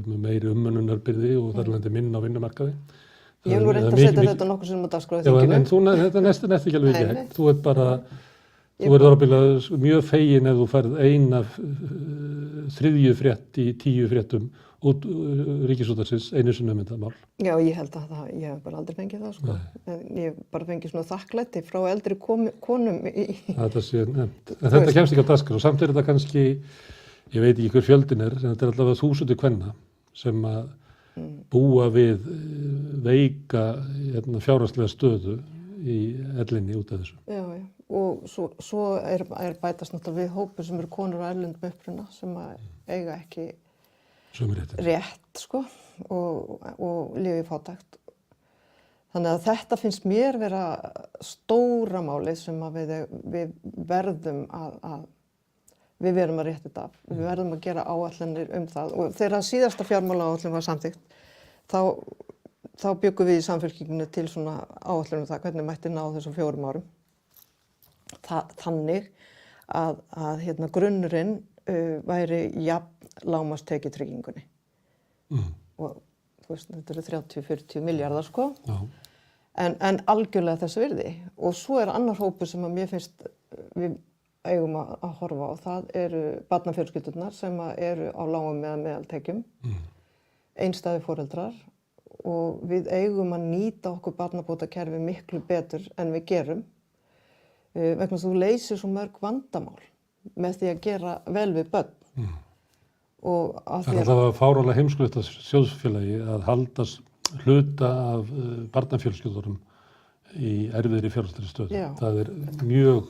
með meiri umönnunarbyrði og þar lendi minna á vinnumarkaði. Ég vil reynda að setja þetta nokkuð sem á dagskrá í þinginu. En þetta næst ekki alveg í gegn. Þú verður ábyggilega mjög fegin ef þú færð eina þriðju frétt í 10 fréttum út Ríkisútvarpsins einu sinni myndamál. Já, ég held að ég hef bara aldrei fengið það, sko. Ég hef bara fengið svona þakklæti frá eldri konum Þetta sé nefnt. En þetta kemst ekki á dagskrá. Samt þetta kannski, ég veit ekki hver fjöldin en þetta allavega 1000 kvenna sem að búa við veika fjárhagslega stöðu í ellinni út af þessu. Já. Og svo bætast náttúrulega við hópur sem eru konur á erlendum uppruna sem eiga ekki Sömu réttir. rétt sko og lifa í fátækt. Þannig að þetta finnst mér vera stóra málið sem að við verðum við verðum að rétta þetta af. Við verðum að gera áætlanir það og þegar síðasta fjármálaáætlun var samþykkt þá bjuggum við í Samfylkingunni til svona áætlun það hvernig mætti ná þessum 4 árum. Þannig að grunnurinn væri jafn lágmarkstekjutryggingunni. Og þú veist, þetta eru 30-40 milljarðar sko. Já. En algjörlega þess virði. Og svo annar hópur sem að mér finnst við eigum að horfa á. Það eru barnafjölskyldurnar sem eru á lágum eða meðaltekjum. Einstæðu foreldrar. Og við eigum að nýta okkur barnabótakerfi miklu betur en við gerum. Vegna þess að þú leysir svo mörg vandamál með því að gera vel við börn. Og Það er alltaf fáránlega heimskulegt að sjóðsfélagi að halda hluta af barnafjölskyldurum í erfiðri fjárhagslegri stöðu. Já. Það er mjög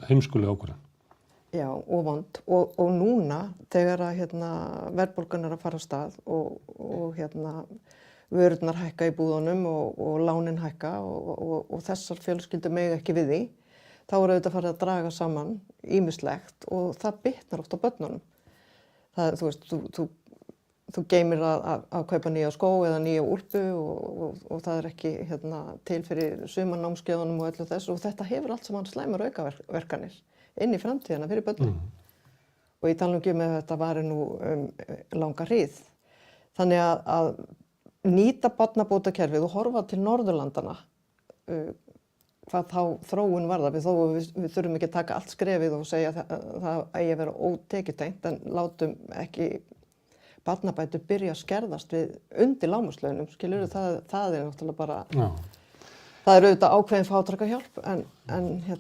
heimskuleg ákvörðun. Já, og vond. Og núna þegar að verðbólgan að fara af stað og vörurnar hækka í búðunum og lánin hækka og þessar fjölskyldur mega ekki við því, þá auðvitað farið að draga saman ýmislegt og það bitnar oft á börnunum. Það, þú veist, þú geymir að kaupa nýja skó eða nýja úlpu og það ekki til fyrir sumarnámskeiðunum og öllu þessu og þetta hefur allt saman slæmar aukaverkanir inn í framtíðina fyrir börnin. Og ég tala um að þetta vari nú langa hríð. Þannig að nýta barnabótakerfið og horfa til Norðurlandana hvað þá þróun varðar við þurfum ekki að taka allt skrefið og segja það eigi að vera ótekjutengt en látum ekki barnabætur byrja að skerðast við undir lágmarkslaunum, skilurðu, það náttúrulega bara, það auðvitað ákveðin fátækrahjálp en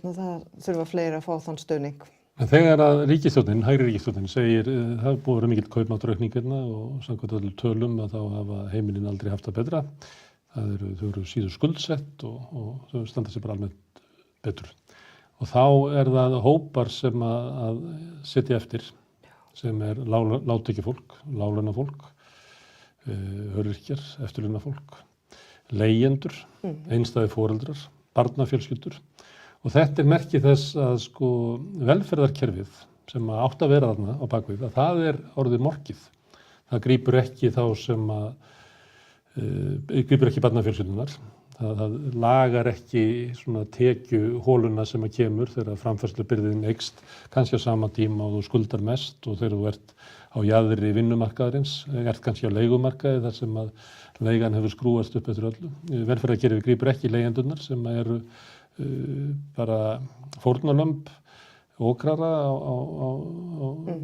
það þurfa fleiri að fá þann stuðning. En þegar að hægri ríkisstjórnin segir það er búið að vera mikill kaupmáttaraukning og samkvæmt öllum tölum að þá hafa heimilin aldrei haft það betra. Þau eru síður skuldsett og þau standa sér bara almennt betur. Og þá það hópar sem að sitja eftir, sem lágtekjufólk, láglaunafólk, öryrkjar, eftirlaunafólk, leigjendur, einstæðir foreldrar, barnafjölskyldur. Og þetta merki þess að velferðarkerfið sem átt að vera þarna á bakvið, að það orðið morkið. Það grípur ekki þá sem grípur ekki barnafjölskyldunar. Það lagar ekki svona tekjuhóluna sem kemur þegar framfærslubyrðin eykst, kannski á sama tíma og þú skuldar mest og þegar þú ert á jaðri vinnumarkaðarins, ert kannski á leigumarkaði þar sem að leigan hefur skrúast upp eftir öllu. Velferðarkerfið grípur ekki leigjendurnar sem eru bara fórnarlömb okrara á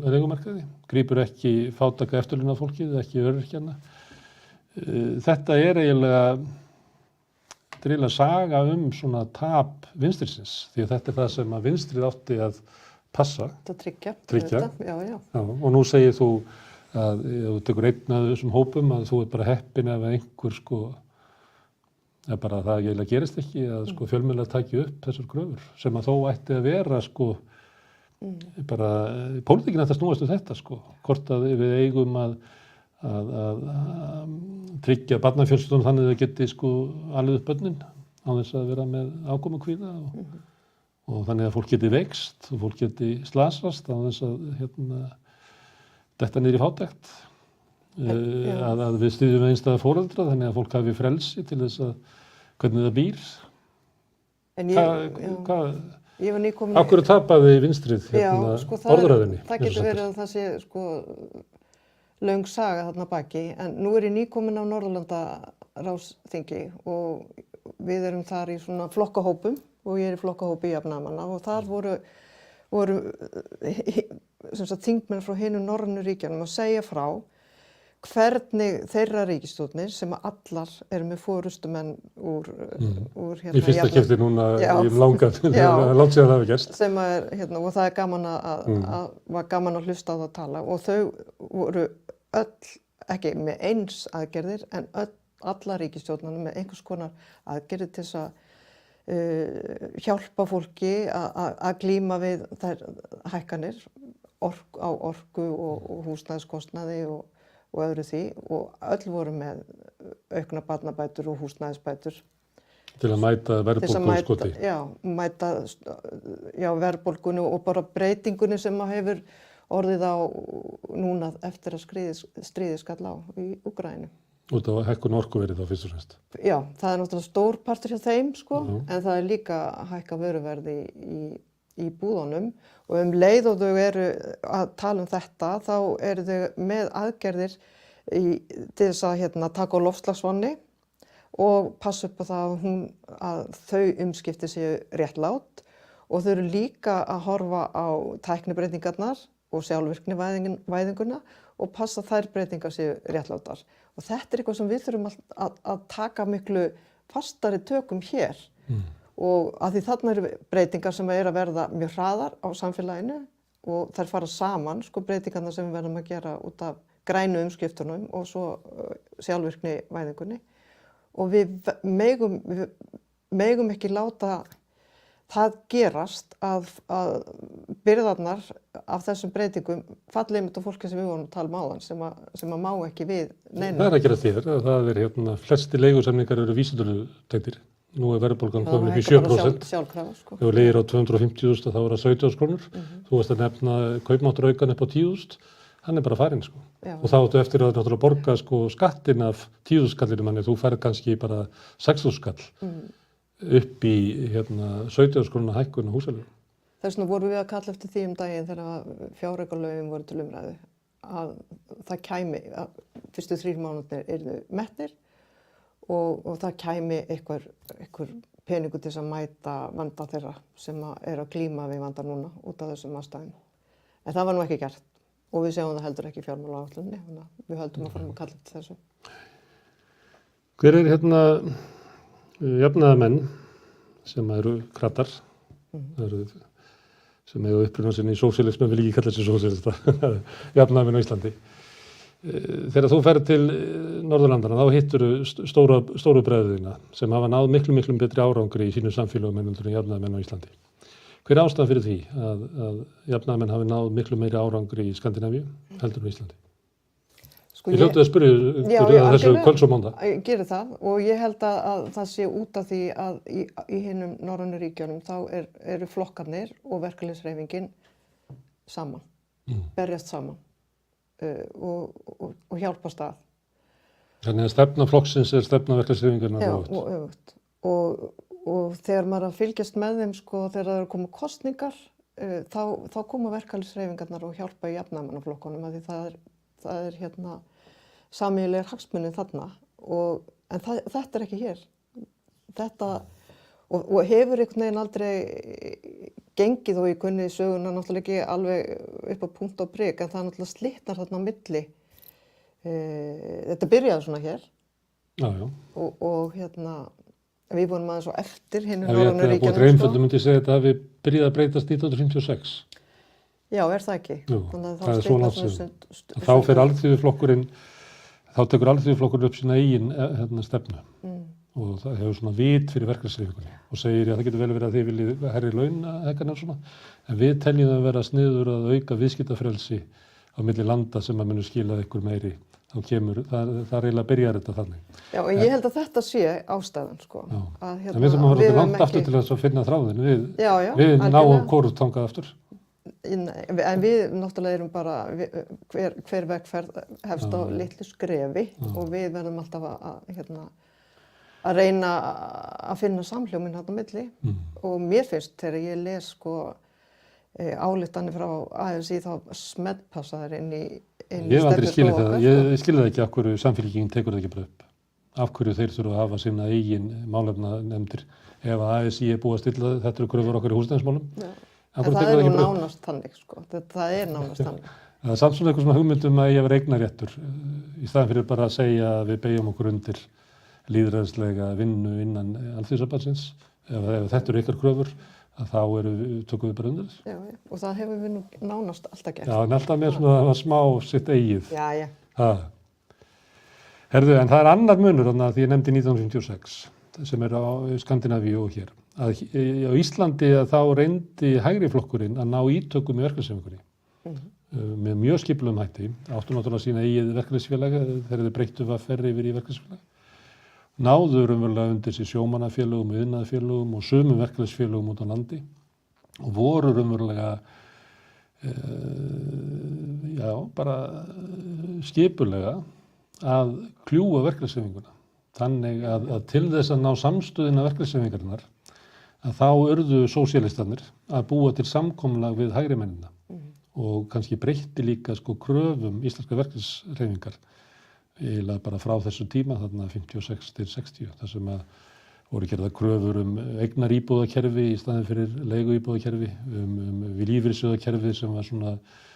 leigumarkaði, grípur ekki fátæka eftirlaunafólkið, ekki öryrkjana. Þetta eiginlega saga svona tap vinstrisins, því að þetta það sem að vinstrið átti að passa. Tryggja. Já. Og nú segir þú að ef þú tekur einn af þessum hópum að þú bara heppin ef einhver það bara það eiginlega gerist ekki að fjölmiðlar taki upp þessar kröfur sem að þó ætti að vera bara pólitíkin ætti að snúast þetta hvort að við eigum að tryggja barnafjölskyldunum þannig að þau geti alið upp börnin á þess að vera með afkomukvíða og þannig að fólk geti veikst og fólk geti slasast á þess að detta niður í fátækt. Að við styðjum einstæða foreldra þannig að fólk hafi frelsi til þess að hvernig það býr. Ég var nýkomin. Af hverju tapaði vinstrið orðræðinni? Það getur verið að það sé löng saga þarna baki en nú ég nýkomin á Norðurlandaráðsþingi og við erum þar í svona flokkahópum og ég í flokkahópi jafnaðarmanna og þar voru þingmenn frá hinum norrænu ríkjunum að segja frá hvernig þeirra ríkisstjórnir sem allar eru með forystumenn úr í fyrsta skipti núna í langt síðan það hafi gerst sem og það gaman var gaman að hlusta á það að tala og þau voru öll ekki með eins aðgerðir en allar ríkisstjórnarnir með einhvers konar aðgerðir til þess að hjálpa fólki að glíma við þær hækkanir á orku og húsnæðiskostnaði og öðru því og öll voru með aukna barnabætur og húsnæðisbætur. Til að mæta verðbólguskoti. Mæta verðbólgunni og bara breytingunni sem hefur orðið á núna eftir að stríðið skall á í Úkraínu. Út af hækkun orkuverði þá fyrst og fremst. Já, það er náttúrulega stór partur hjá þeim sko, en það er líka hækka vöruverði í búðunum og leið og þau eru að tala þetta, þá eru þau með aðgerðir til þess að taka á loftslagsvánni og passa upp á það að þau umskipti séu réttlát og þau eru líka að horfa á tæknibreytingarnar og sjálfvirknivæðinguna og passa þær breytingar séu réttlátar. Og þetta er eitthvað sem við þurfum að taka miklu fastari tökum hér og að því þarna eru breytingar sem eru að verða mjög hraðar á samfélaginu og þær fara saman, sko breytingarna sem við verðum að gera út af grænu umskiptunum og svo sjálfvirknivæðingunni og við megum ekki láta það gerast að byrðarnar af þessum breytingum falli einmitt á fólki sem við vorum að tala áðan sem að má ekki við neina. Það er að gera þér, það er flesti leigusamningar eru vísitölutengdir. Nú er verðbólgan komin upp í 7%. Sjálfkrafa, sko. Ef þú leigir á 250.000 þá er það 17.000 krónur. Þú varst að nefna kaupmáttaraukann upp á 10.000. Hann er bara farinn sko. Já. Og þá áttu eftir að náttúrulega borga sko skattinn af 10.000 skallinu manni. Þú færð kannski bara 6.000 skall. Upp í 17.000 krónur hækkun á húsaleigu. Þess vegna vorum við að kalla eftir því daginn þegar fjáraukalögin voru til umræðu að það kæmi að fyrstu 3 mánuðir yrðu metnir og það kæmi einhver peningur til þess að mæta vanda þeirra sem er að glíma við vanda núna út af þessum aðstæðum. En það var nú ekki gert og við sjáum það heldur ekki í fjármálaáætluninni, þannig að við höldum að fara að kalla eftir þessu. Hver er jafnaðarmenn sem eru kratar, sem eru uppruna sinni í sósíalismu, vil ekki kalla þessi sósíalista, jafnaðarmenn á Íslandi. Þegar þú ferð til Norðurlandana þá hittur stóru bræðina sem hafa náð miklu betri árangri í sínu samfélögum en jafnaðarmenn á Íslandi. Hver er ástæðan fyrir því að jafnaðarmenn hafi náð miklu meiri árangri í Skandinavíu heldur á Íslandi? Ég hljóti að spyrja þessu kvölds og mánda. Ég geri það og ég held að það sé út af því að í hinum norrænu ríkjunum þá eru flokkarnir og verkalýðshreyfingin saman, berjast saman og hjálpast að. Þannig að stefna flokksins er stefna verkalýðshreyfingarinnar og öfugt. Já, og öfugt. Og þegar maður að fylgjast með þeim, sko, þegar það eru komið kosningar, þá koma verkalýðshreyfingarnar og hjálpa í jafnaðarmannaflokkunum að því það er sameiginlegir hagsmunir þarna en þetta er ekki hér. Þetta og hefur einhvern veginn aldrei gengið og ég kunni söguna náttúrulega ekki alveg upp á punkt og prik en það náttúrulega slitnar þarna á milli. Þetta byrjaði svona hér. Já. Og við vorum aðeins á eftir hinum norrænu ríkjunum. Ef ég ætti að búið reynföldu myndi ég segja þetta hafi byrjað að breytast 1956. Já, er það ekki? Jú, það er svo langt síðan. Þá fer alþýðuflokkurinn, þá tekur alþýðuflokkurinn upp sína eigin stefnu og það hefur svona vit fyrir verkalýðshreyfingunni og segir það getur vel verið að þið viljið hærri launahækkanir svona en við teljum það að vera sniður að auka viðskiptafrelsi á milli landa sem að munu skila ykkur meiri. Þá kemur, það eiginlega byrjar þetta þannig. Já, en ég held að þetta sé ástæðan, sko. En við þurfum að vera langt aftur til þess að finna þráðin. Við náum hvort þangað aftur. En við náttúrulega erum bara, hver vegferð hefst á litlu skrefi og við verðum alltaf að reyna að finna samhljóminn þarna á milli. Og mér finnst þegar ég les, sko, ályktanir frá ASÍ þá smellpassa þær inn í Ég hef aldrei skilið það. Ég skilið það ekki af hverju samfylkingin tekur það ekki bara upp. Af hverju þeir þurfa að hafa sína eigin málefnanefndir ef að ASÍ er búið að stilla þetta eru kröfur okkar í húsnæðismálum. En það er nú nánast þannig, sko. Það er nánast þannig. Það er samt svona eitthvað hugmyndum að ég vera eignarréttur í staðan fyrir bara að segja að við beygjum okkur undir lýðræðislega vinnu innan Alþýðusambandsins. Ef þetta eru ykkar kröfur að þá tökum við bara undir þess. Já, og það hefur við nú nánast alltaf gert. Já, en alltaf með svona smá sitt eigið. Já. Herðu, en það er annar munur þarna því ég nefndi 1956 sem er á Skandinavíu og hér. Á Íslandi þá reyndi hægri flokkurinn að ná ítökum í verkalýðshreyfingunni með mjög skipulum hætti, áttu náttúrulega sína eigið verkalýðsfélag þegar þið breyttu VFR yfir í verkalýðsfélag. Náðu raunverulega undir sig sjómannafélögum, iðnaðarfélögum og sumum verkalýðsfélögum út á landi og voru raunverulega bara skipulega að kljúfa verkalýðshreyfinguna. Þannig að til þess að ná samstöðina verkalýðshreyfingarinnar að þá urðu sósíalistarnir að búa til samkomulag við hægri mennina og kannski breytti líka kröfum íslenska verkalýðshreyfingar eiginlega bara frá þessu tíma, þarna 56 til 60, þar sem að voru gerðar kröfur eignaríbúðakerfi í staðinn fyrir leiguíbúðakerfi, lífeyrissjóðakerfi sem var svona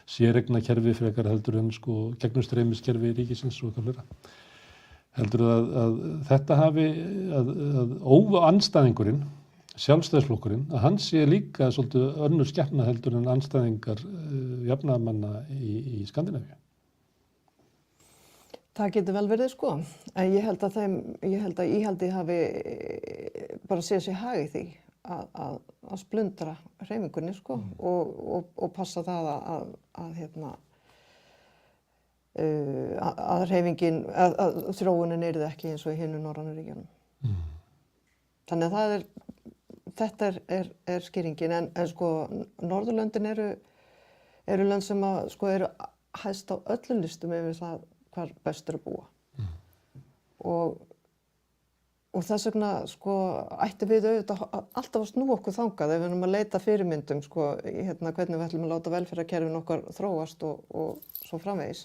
séreignakerfi frekar heldur en gegnumstreymiskerfi ríkisins og eitthvað fleira. Heldur að þetta hafi, að andstæðingurinn, sjálfstæðisflokkurinn, að hann sé líka svolítið önnur skepna heldur en andstæðingar jafnaðarmanna í Skandinavíu? Það getur vel verið en ég held að íhaldið hafi bara séð sér hag í því að splundra hreyfingunni og passa það að hreyfingin, að þróunin yrði ekki eins og í hinum norrænu ríkjunum. Þannig að þetta er skýringin en Norðurlöndin eru lönd sem eru hæst á öllum listum yfir það hvar best að búa. Og þess vegna ætti við auðvitað alltaf að snúa okkur þangað ef við erum að leita fyrirmyndum hvernig við ætlum að láta velferðarkerfin okkar þróast og svo framvegis.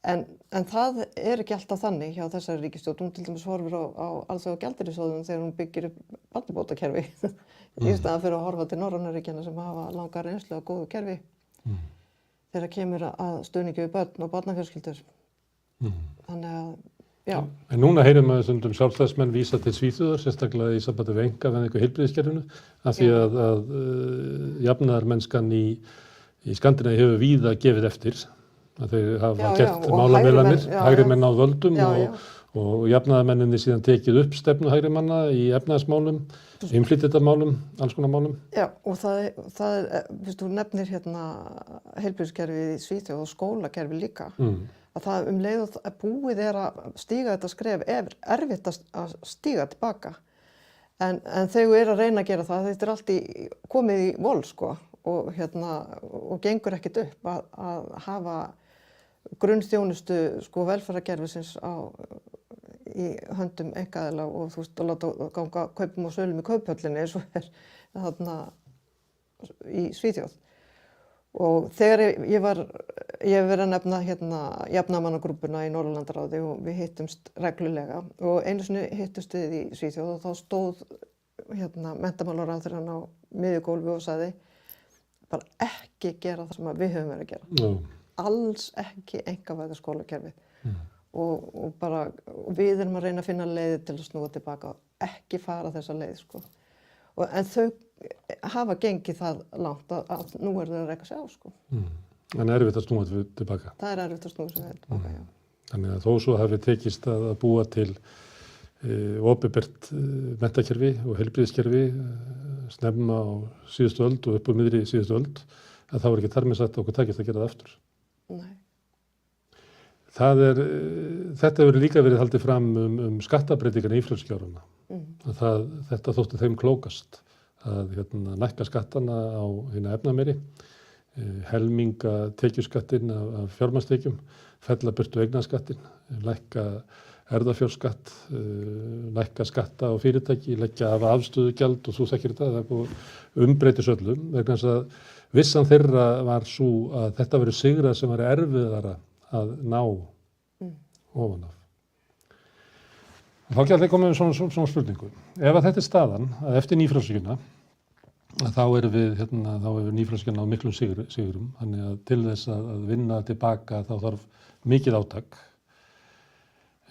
En það er ekki alltaf þannig hjá þessari ríkisstjórn. Hún til dæmis horfir á Alþjóðagjaldeyrissjóðinn þegar hún byggir upp barnabótakerfi í staðinn fyrir að horfa til Norrænu-ríkjanna sem hafa langa reynslu af góðu kerfi þegar kemur að stuðningi við börn og barnafjölskyldur. Þannig að, já. En núna heyrum maður stundum sjálfstæðismenn vísa til Svíþjóðar, sérstaklega í sambandi við einkavæðingu heilbrigðiskerfinu, af því að jafnaðarmennskan í Skandinavíu hefur víða gefið eftir. Að þeir hafa gert málamiðlanir, hægri menn á völdum og jafnaðarmenninni síðan tekið upp stefnu hægri manna í efnahagsmálum, innflytjendamálum, alls konar málum. Já, og það þú nefnir heilbrigðiskerfið í Svíþjóð og skólakerfi líka, að það leið að búið að stíga þetta skref erfitt að stíga tilbaka. En þegar að reyna að gera það, þetta allt komið í vol, og gengur ekkert upp að hafa grunnþjónustu velferðarkerfisins í höndum einkaaðila og láta ganga kaupum og sölum í kauphöllinni eins og þarna í Svíþjóð. Og þegar ég hef verið að nefna jafnaðarmannagrúppuna í Norðurlandaráði og við hittumst reglulega og einu sinni hittumst við í Svíþjóð og þá stóð menntamálaráðherrann á miðjugólfi og sagði bara ekki gera það sem við höfum verið að gera. Alls ekki einkavæða skólakerfið. Og við erum að reyna að finna leiðir til að snúa tilbaka og ekki fara þessa leið. En þau hafa gengið það langt að nú er það að reka sig á. En erfitt að snúa tilbaka? Það er erfitt að snúa tilbaka, já. Þannig að þó svo hafi tekist að búa til opinbert menntakerfi og heilbrigðiskerfi snemma á síðustu öld og upp á miðri síðustu öld, að þá er ekki þar með sagt að okkur takist að gera það aftur. Nei. Þetta hefur líka verið haldið fram skattabreytingarna í frjálsgjárana. Þetta þótti þeim klókast að lækka skattana á hina efnameiri, helminga tekjuskattinn af fjármagnstekjum, fella burtu eignaskattinn, lækka erfðafjárskatt, lækka skatta á fyrirtæki, leggja af afstöðugjald og svo þekkir þetta, það er búið umbreytis öllum, vegna þess að vissan þeirra var svo að þetta verið sigrað sem var erfiðara að ná ofan af. Þá gæti að koma með svona spurningu. Ef að þetta er staðan, að eftir nýfrjálshyggjuna, þá hefur nýfrjálshyggjan á miklum sigrum, þannig að til þess að vinna tilbaka þá þarf mikið átak.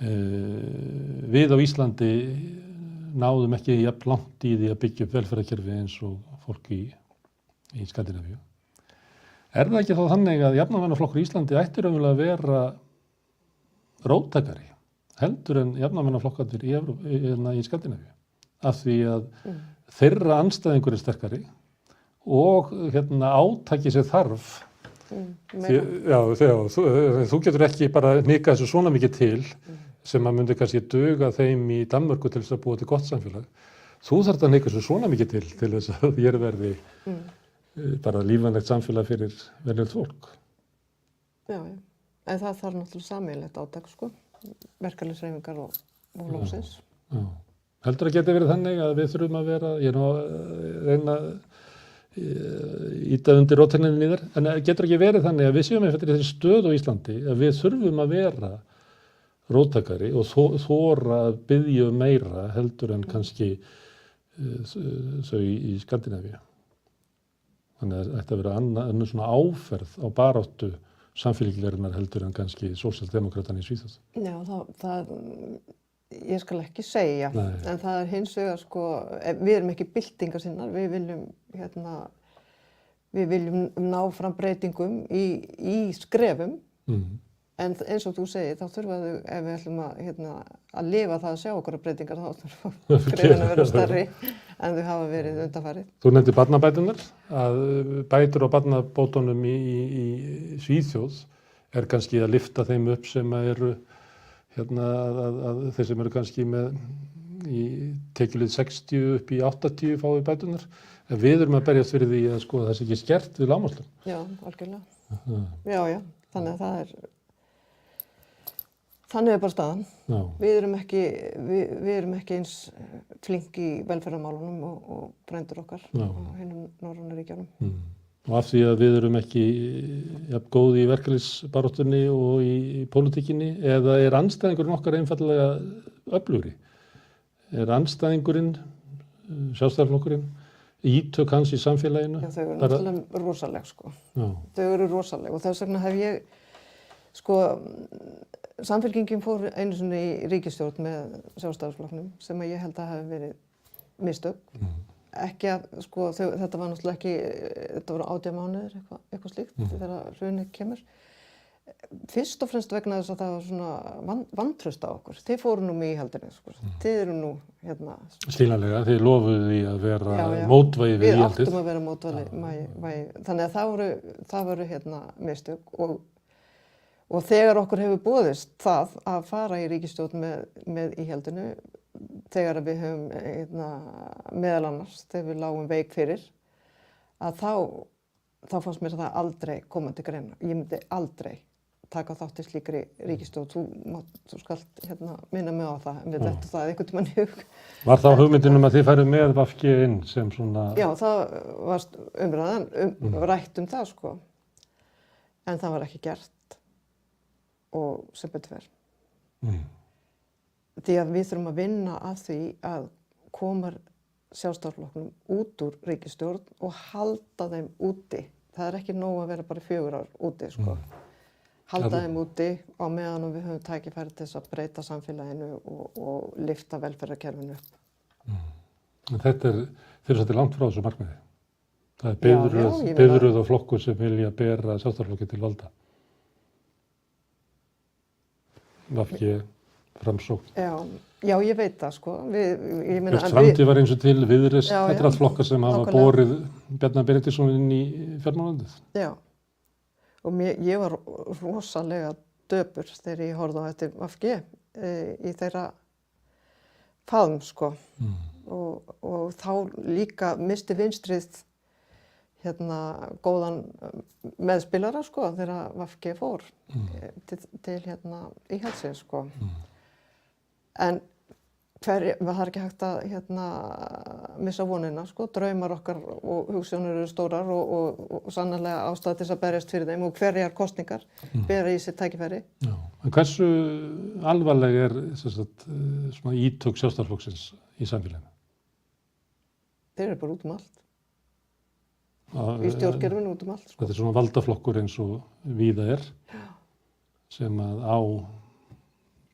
Við á Íslandi náðum ekki jafn langt í því að byggja upp velferðarkerfi eins og fólk í Skandinavíu. Er það ekki þá þannig að jafnaðarmannaflokkur í Íslandi ætti raunverulega að vera róttækari heldur en jafnaðarmannaflokkarnir í Skandinavíu? Af því að þeirra andstæðingur er sterkari og átakið sér þarf Þú getur ekki bara hnikað þessu svona mikið til sem að myndi kannski duga þeim í Danmörku til þess að búa til gott samfélag. Þú þarft að hnika þessu svona mikið til þess að þér verði bara lífvænlegt samfélag fyrir venjulegt fólk. Já, en það þarf náttúrulega sameiginlegt átak, sko, verkalýðshreyfingar og flokksins. Já. Heldur að geti verið þannig að við þurfum að vera, ég er nú að reyna íta undir róttekninni í þér, en getur ekki verið þannig að við séum eftir þessi stöð á Íslandi að við þurfum að vera róttakari og þora að biðja meira heldur en kannski þau í Skandinavíu. Þannig að þetta vera annað svona áferð á baráttu samfélaglegarinnar heldur en kannski sósíaldemókratarnir í Svíþjóð. Já, það ég skal ekki segja, Nei. En það hins vegar, sko, við erum ekki byltingarsinnar, við viljum ná fram breytingum í skrefum, en eins og þú segir, þá þurfa þau, ef við ætlum að lifa það að sjá okkur breytingar, þá þurfa skrefin að vera stærri en þau hafa verið undanfarið. Þú nefndir barnabæturnar, að bætur á barnabótunum í Svíþjóð kannski að lyfta þeim upp sem eru að þeir sem eru kannski með í tekjulið 60 upp í 80 fái bæturnar. En við erum að berjast fyrir því að sko, það sé ekki skert við lágmarkslaun. Já, algjörlega. Já, þannig að þannig bara staðan. Já. Við erum ekki eins flink í velferðarmálunum og frændur okkar á hinum norrænu ríkjunum. Og af því að við erum ekki jafn góð í verkalýðsbaráttunni og í pólitíkinni, eða andstæðingurinn okkar einfallega öflugri? Andstæðingurinn, Sjálfstæðisflokkurinn, ítök hans í samfélaginu? Já, þau eru náttúrulega rosaleg, sko. Já. Þau eru rosaleg og þess vegna hef ég, sko, Samfylkingin fór einu sinni í ríkisstjórn með Sjálfstæðisflokknum sem ég held að hafi verið mistök. Ekki að, sko, þetta var náttúrulega ekki, þetta voru 18 mánuðir, eitthvað slíkt, þegar hrunið kemur. Fyrst og fremst vegna þess að það var svona vantraust á okkur. Þið fóru nú með íhaldinu, sko. Þið eru nú, Skiljanlega, þið lofuðu því að vera mótvægi við íhaldið. Við áttum að vera mótvægi, þannig að það voru mistök og þegar okkur hefur boðist það að fara í ríkisstjórn með íhaldinu, þegar við höfum meðal annars, þegar við lágum veik fyrir, að þá fannst mér það aldrei koma til greina. Ég myndi aldrei taka þátt í slíkri ríkisstjórn. Þú skalt minna mig á það, en við dettur það einhvern tímann í hug. Var þá hugmyndin að þið færuð með VG inn sem svona... Já, það var umræðan, rætt það, sko. En það var ekki gert og sem betur fer. Því að við þurfum að vinna að því að koma Sjálfstæðisflokknum út úr ríkisstjórn og halda þeim úti. Það er ekki nóg að vera bara 4 ár úti, sko. Halda þeim úti á meðan við höfum tækifæri til þess að breyta samfélaginu og lyfta velferðarkerfinu upp. Þetta fyrir svolítið langt frá þessu markmiði. Það er biðröð og flokkur sem vilja bera Sjálfstæðisflokki til valda. VG, Framsókn. Já, ég veit það, sko. Framtíð var eins og til Viðreisn, þetta er allt flokkar sem hafa borið Bjarna Benediktsson inn í fjármálaráðuneytið. Já, og ég var rosalega döpur þegar ég horfði á eftir VG í þeirra faðm, sko. Og þá líka misti vinstrið góðan meðspilara, sko, þegar VG fór til íhaldsins, sko. En það er ekki hægt að missa vonina, sko. Draumar okkar og hugsjónir eru stórar og sannarlega ástæða til þess að berjast fyrir þeim og hverjar kosningar bera í sér tækifæri. Já. En hversu alvarleg svona ítök Sjálfstæðisflokksins í samfélaginu? Þeir eru bara út allt. Í stjórnkerfinu út allt, sko. Þetta er svona valdaflokkur eins og víða sem að á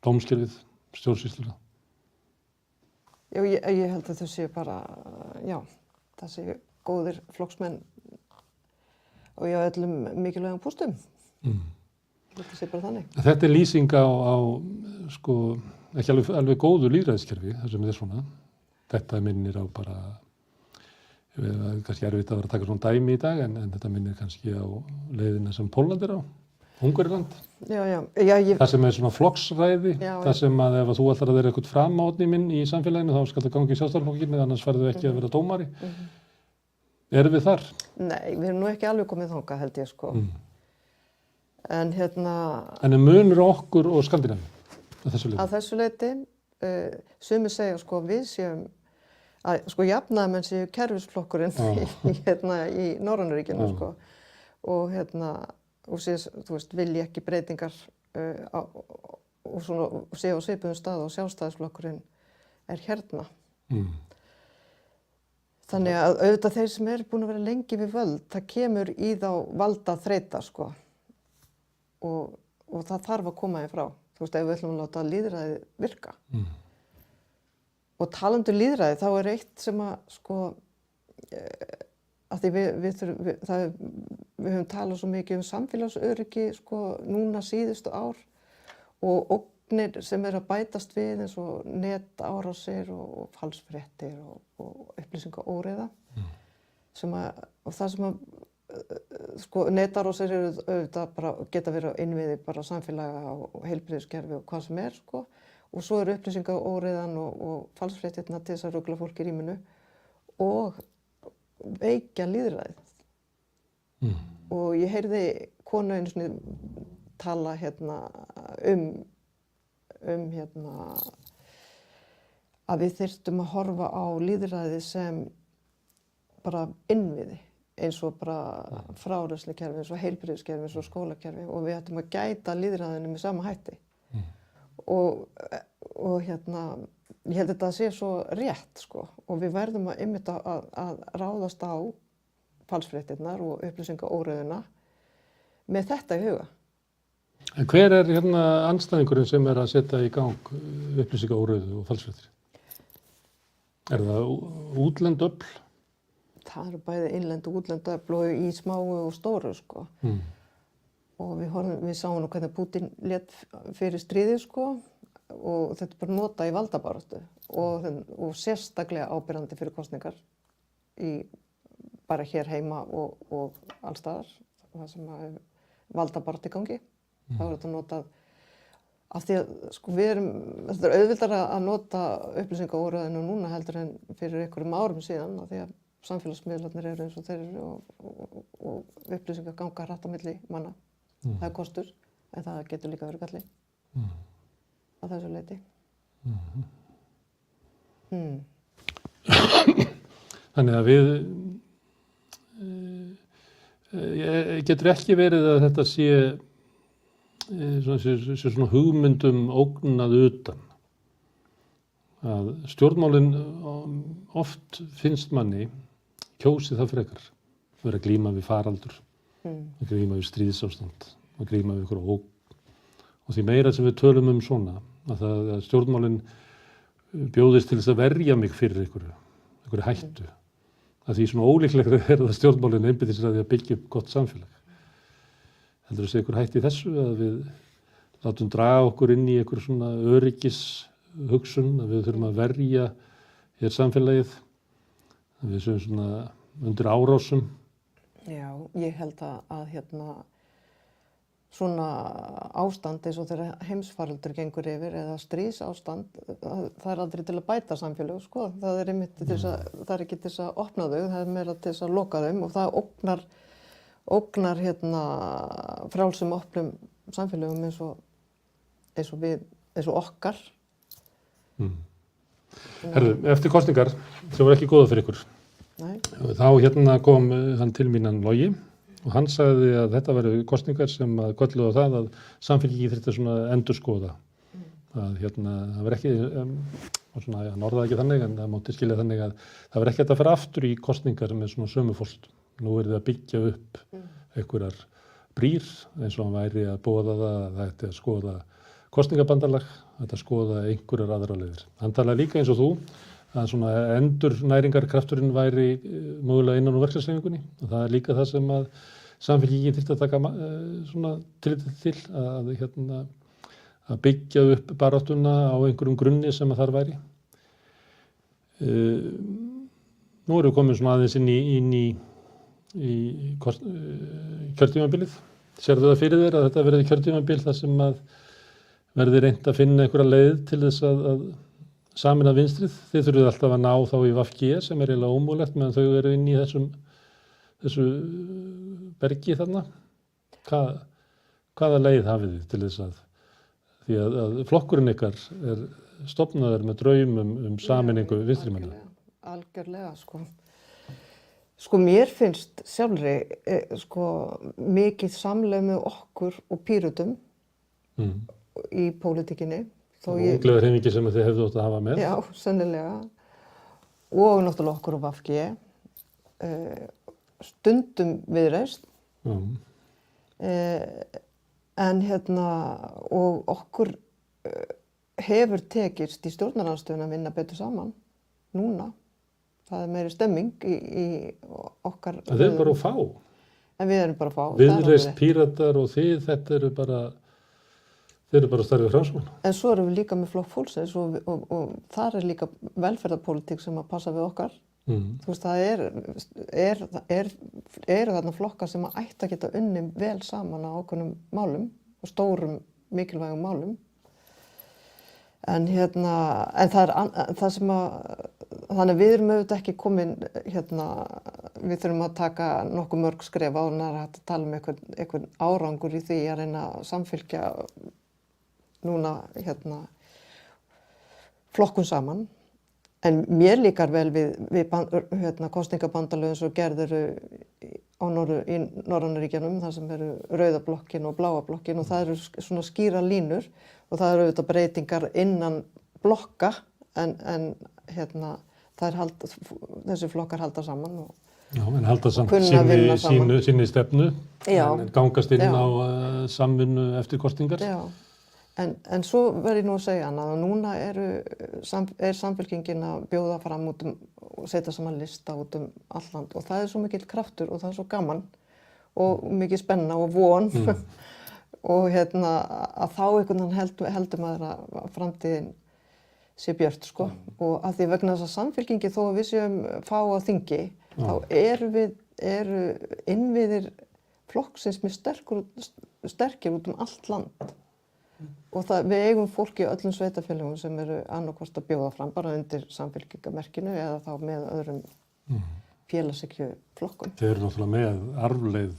dómskerfið, stjórnsýsluna. Já, ég held að þau séu bara, það séu góðir flokksmenn og ég á öllum mikilvægum póstum. Þetta sé bara þannig. Þetta er lýsing á sko, ekki alveg góðu lýðræðiskerfi, það sem er svona. Þetta minnir á bara Það er kannski erfitt að vera að taka svona dæmi í dag en þetta minnir kannski á leiðina sem Pólland á, Ungverjaland. Já, Það sem svona flokksræði, Já, það sem að ef þú ætlar að vera eitthvað framátni minn í samfélaginu þá skal það gangi í sjálfstæðisflokkinn, annars farðu ekki að vera dómari. Erum við þar? Nei, við erum nú ekki alveg komið þangað held ég sko. En En munur okkur og Skandinavíu að þessu leyti, sumir segja sko við séum að sko jafnaðarmenn séu kerfisflokkurinn í Norrænuríkjunum sko og séu, þú veist, vilji ekki breytingar og séu á svipuðum stað og sjálfstæðisflokkurinn hérna. Þannig að auðvitað þeir sem eru búin að vera lengi við völd, það kemur í þá valda þreyta sko og það þarf að koma þeim frá. Þú veist, ef við ætlum að láta lýðræðið virka. Og talandi um lýðræði, þá er eitt sem að sko, að því við höfum talað svo mikið um samfélagsöryggi sko núna síðustu ár og ógnir sem eru að bætast við eins og netárásir og falsfréttir og upplýsingaóreiða og það sem að sko netárásir eru auðvitað bara geta verið á innviði bara samfélaga og heilbrigðiskerfi og hvað sem sko og svo eru upplýsingaóreiðan og falsfréttirna til þess að rugla fólk í rýminu og veikja lýðræðið. Og ég heyrði konu einu sinni tala að við þyrftum að horfa á lýðræðið sem bara innviði eins og bara frárennslikerfi, eins og heilbrigðiskerfi, eins og skólakerfi og við ættum að gæta lýðræðinu með sama hætti. Og ég held þetta að sé svo rétt sko og við verðum að einmitt að ráðast á falsfréttirnar og upplýsingaóreiðuna með þetta í huga. En hver er andstæðingurinn sem er að setja í gang upplýsingaóreiðu og falsfréttir? Er það útlend öfl? Það eru bæði innlend og útlend öfl og í smáu og stóru sko. Og við sáum nú hvernig Pútín lét fyrir stríðið sko og þetta er bara notað í valdabaráttu og sérstaklega áberandi fyrir kosningar bara hér heima og alls staðar það sem er valdabaráttu í gangi. Það er þetta notað af því að sko þetta er auðveldara að nota upplýsingaóreiðuna núna heldur en fyrir einhverjum árum síðan af því að samfélagsmiðlarnir eru eins og þeir eru og upplýsingar ganga hratt á milli manna. Það er kostur, en það getur líka verið galli að þessu leyti. Þannig að við getur ekki verið að þetta sé svona hugmyndum ógnað utan. Að stjórnmálin oft finnst manni kjósi það frekar. Vera að glíma við faraldur. Að glíma við stríðsástand, að glíma við ykkur ógn. Og því meira sem við tölum svona, að stjórnmálin bjóðist til þess að verja mig fyrir ykkur hættu. Að því svona ólíklegra er það stjórnmálin einbyttir sér að því að byggja upp gott samfélag. Heldur sé ykkur hætti í þessu að við látum draga okkur inn í ykkur svona öryggishugsun, að við þurfum að verja hér samfélagið, að við séum svona undir árásum. Já, ég held að svona ástand eins og þegar heimsfaraldur gengur yfir eða stríðsástand, það er aldrei til að bæta samfélög, sko. Það er ekki til þess að opna þau, það er meira til þess að loka þeim og það ógnar frjálsum opnum samfélögum eins og okkar. Herðu, eftir kosningar sem voru ekki góða fyrir ykkur. Nei. Þá kom hann til mín hann Logi og hann sagði að þetta væru kosningar sem gölluðu á það að samfélkingin þyrfti svona endurskoða. Að það var ekki, hann orðaði ekki þannig en það mátti skilja þannig að það var ekki hægt að fara aftur í kosningar með svona sömu fólk. Nú er það að byggja upp einhverjar brýr eins og hann væri að boða það ætti að skoða kosningabandalag, ætti að skoða einhverjar aðrar leiðir. Hann talaði líka eins og þú að svona endurnæringarkrafturinn væri mögulega innan úr verkefnishreyfingunni og það er líka það sem að samfélkingin þyrfti að taka svona tillit til að byggja upp baráttuna á einhverjum grunni sem að þar væri. nú erum við komin svona aðeins inn í kjörtímabilið. Sérðu það fyrir þér að þetta verði kjörtímabil þar sem að verði reynt að finna einhverja leið til þess að sameina vinstrið? Þið þurfið alltaf að ná þá í VG sem er eiginlega ómögulegt meðan þau eru inn í þessu bergi þarna. Hvaða leið hafið þið til þess því að flokkurinn ykkar er stofnaður með draumum sameiningu vinstrimanna? Algjörlega, Sko mér finnst sjálfri mikið samleið með okkur og Pírötum í pólitíkinni. Unglega hreyfingi sem þið hefðu átt að hafa með. Já, sennilega. Og náttúrulega okkur og VG. Stundum Viðreisn. En og okkur hefur tekist í stjórnarandstöðunni að vinna betur saman núna. Það er meiri stemming í okkar... Það er bara að fá. En við erum bara að fá. Viðreisn, Píratar og þið, þeir eru bara starfið Framsókn. En svo erum við líka með Flokk fólksins og þar er líka velferðarpólitík sem að passa við okkar. Þú veist, það eru þarna flokkar sem að ætti að geta unnið vel saman á ákveðnum málum og stórum mikilvægum málum. En það er það sem þannig við erum auðvitað ekki komin við þurfum að taka nokkuð mörg skref áður en það er hægt að tala um einhvern árangur í því að reyna að samfylgja núna flokkun saman. En mér líkar vel við kosningabandalögin sem gerð eru í Norrænu-ríkjunum, þar sem eru rauða blokkin og bláa blokkin og það eru svona skýra línur og það eru auðvitað breytingar innan blokka en þessi flokkar halda saman og já, en halda saman sinni stefnu en gangast inn á samvinnu eftir kosningar. Já. En svo verð ég nú að segja að núna er samfylkingin að bjóða fram og setja saman lista út allt land og það er svo mikill kraftur og það er svo gaman og mikið spenna og von og að þá einhvern veginn heldur maður að framtíðin sé björt og að því vegna þess að samfylkingi þó að við séum fá á þingi þá eru innviðir flokksins með sterkir út allt land. Og við eigum fólk í öllum sveitarfélögum sem eru annarkvort að bjóða fram bara undir samfylkingamerkinu eða þá með öðrum félagshyggju-flokkum. Þeir eru náttúrulega með arfleið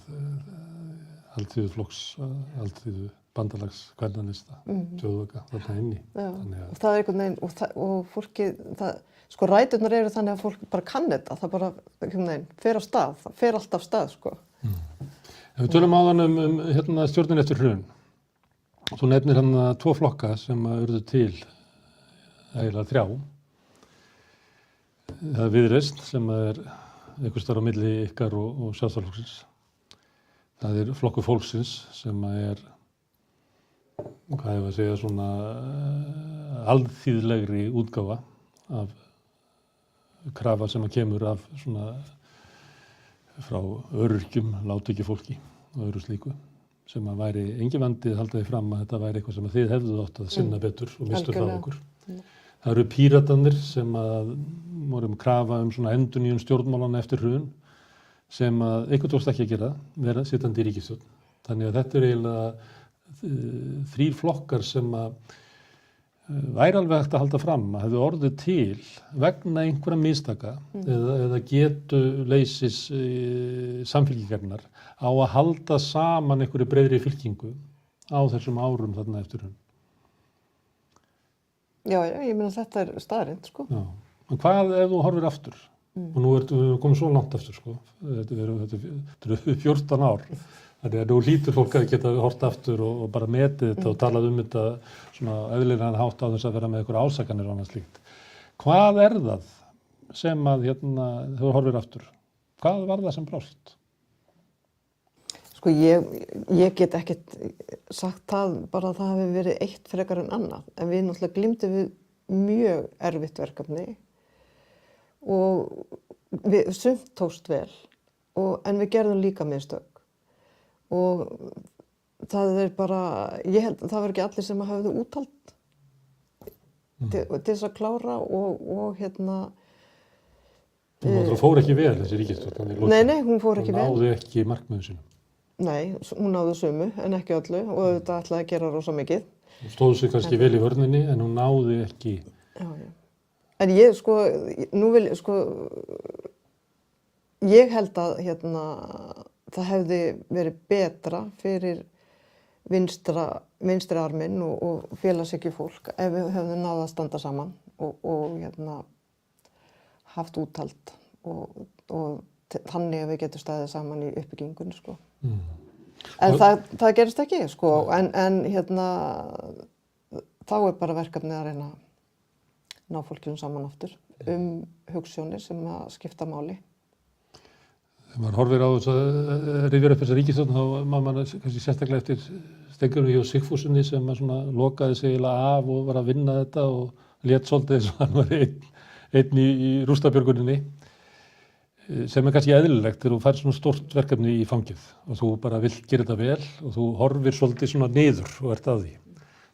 alþýðuflokks, alþýðu bandalags kvennalista, þjóðvaka þarna inni. Já, og það er einhvern veginn og fólkið, ræturnar eru þannig að fólk bara kann þetta, það bara einhvern veginn fer af stað, það fer alltaf af stað, Ef við tölum áðan stjórnin eftir hrun. Þú nefnir tvo flokka sem urðu til, eiginlega 3. Það er Viðreisn sem er einhvers staðar á milli ykkar og Sjálfstæðisflokksins. Það er Flokkur fólksins sem er, hvað ég var að segja, svona alþýðlegri útgáfa af krafa sem kemur af svona frá öryrkjum, lágtekjufólki og öðru slíku. Sem að væri engin vandi að halda því fram að þetta væri eitthvað sem þið hefðu átt að sinna betur og mistu frá okkur. Það eru Píratarnir sem að vorum krafa svona endurnýjun stjórnmálana eftir hrun sem að einhvern tókst ekki að gera, vera sittandi í ríkisstjórn. Þannig að þetta eiginlega 3 flokkar sem að væri alveg hægt að halda fram að hefðu orðið til vegna einhverja mistaka eða getuleysis samfylkingarinnar á að halda saman einhverju breiðri fylkingu á þessum árum þarna eftir hrun. Já, ég meina þetta er staðreynd, Já, en hvað ef þú horfir aftur? Og nú erum við komið svo langt aftur, Þetta eru 14 ár. Þannig að nú hlýtur fólk að geta hort aftur og bara metið þetta og talað þetta svona eðlilegan hátt á þess að vera með einhverja ásakanir og annað slíkt. Hvað er það sem að þú horfir aftur? Hvað var það sem brást? Ég get ekkert sagt það bara að það hafi verið eitt frekar en annað. En við náttúrulega glímdum við mjög erfitt verkefni og við sumt tókst vel en við gerðum líka mistök. Og það er bara, ég held að það var ekki allir sem hafðu úthald til þess að klára og Það fór ekki vel þessi ríkisstjórn. Nei, hún fór ekki vel. Hún náði ekki markmiðum sínum. Nei, hún náði sumu en ekki öllu og auðvitað ætlaði að gera rosa mikið. Hún stóð sig kannski vel í vörninni en hún náði ekki. Já. En ég ég held að það hefði verið betra fyrir vinstri arminn og félagshyggjufólk ef við hefðum náð að standa saman og haft úthald og þannig að við getum staðið saman í uppbyggingunni, sko. En það gerist ekki, sko, en þá bara verkefnið að reyna að ná fólkinu saman aftur hugsjónir sem að skipta máli. Þegar maður horfir á þess að rifjar upp þessa ríkisstjórn, þá maður kannski sérstaklega eftir Steingrími J. Sigfússyni sem að svona lokaði sig eiginlega af og var að vinna þetta og lét svolítið eins og hann var einn í rústabjörguninni, sem kannski eðlilegt þegar þú fær svona stórt verkefni í fangið og þú bara vilt gera þetta vel og þú horfir svolítið svona niður og ert að því.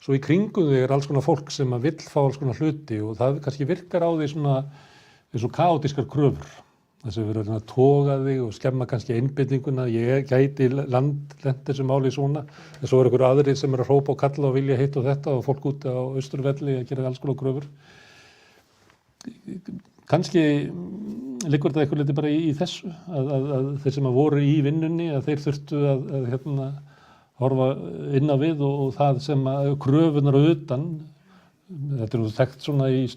Svo í kringum þig alls konar fólk sem að vill fá alls konar hluti og það kannski virkar á því svona eins og kaotískar kröfur. Þess að við erum að toga þig og skemma kannski einbeitinguna, ég gæti lent þessu máli svona, en svo einhverju aðrir sem að hrópa og kalla og vilja hitt og þetta og fólk úti á Austurvelli að gera alls konar kröfur. Kannski liggur þetta eitthvað liti bara í þessu, að þeir sem að voru í vinnunni, að þeir þurftu að horfa inn á við og það sem að kröfunar utan, þetta er þekkt svona í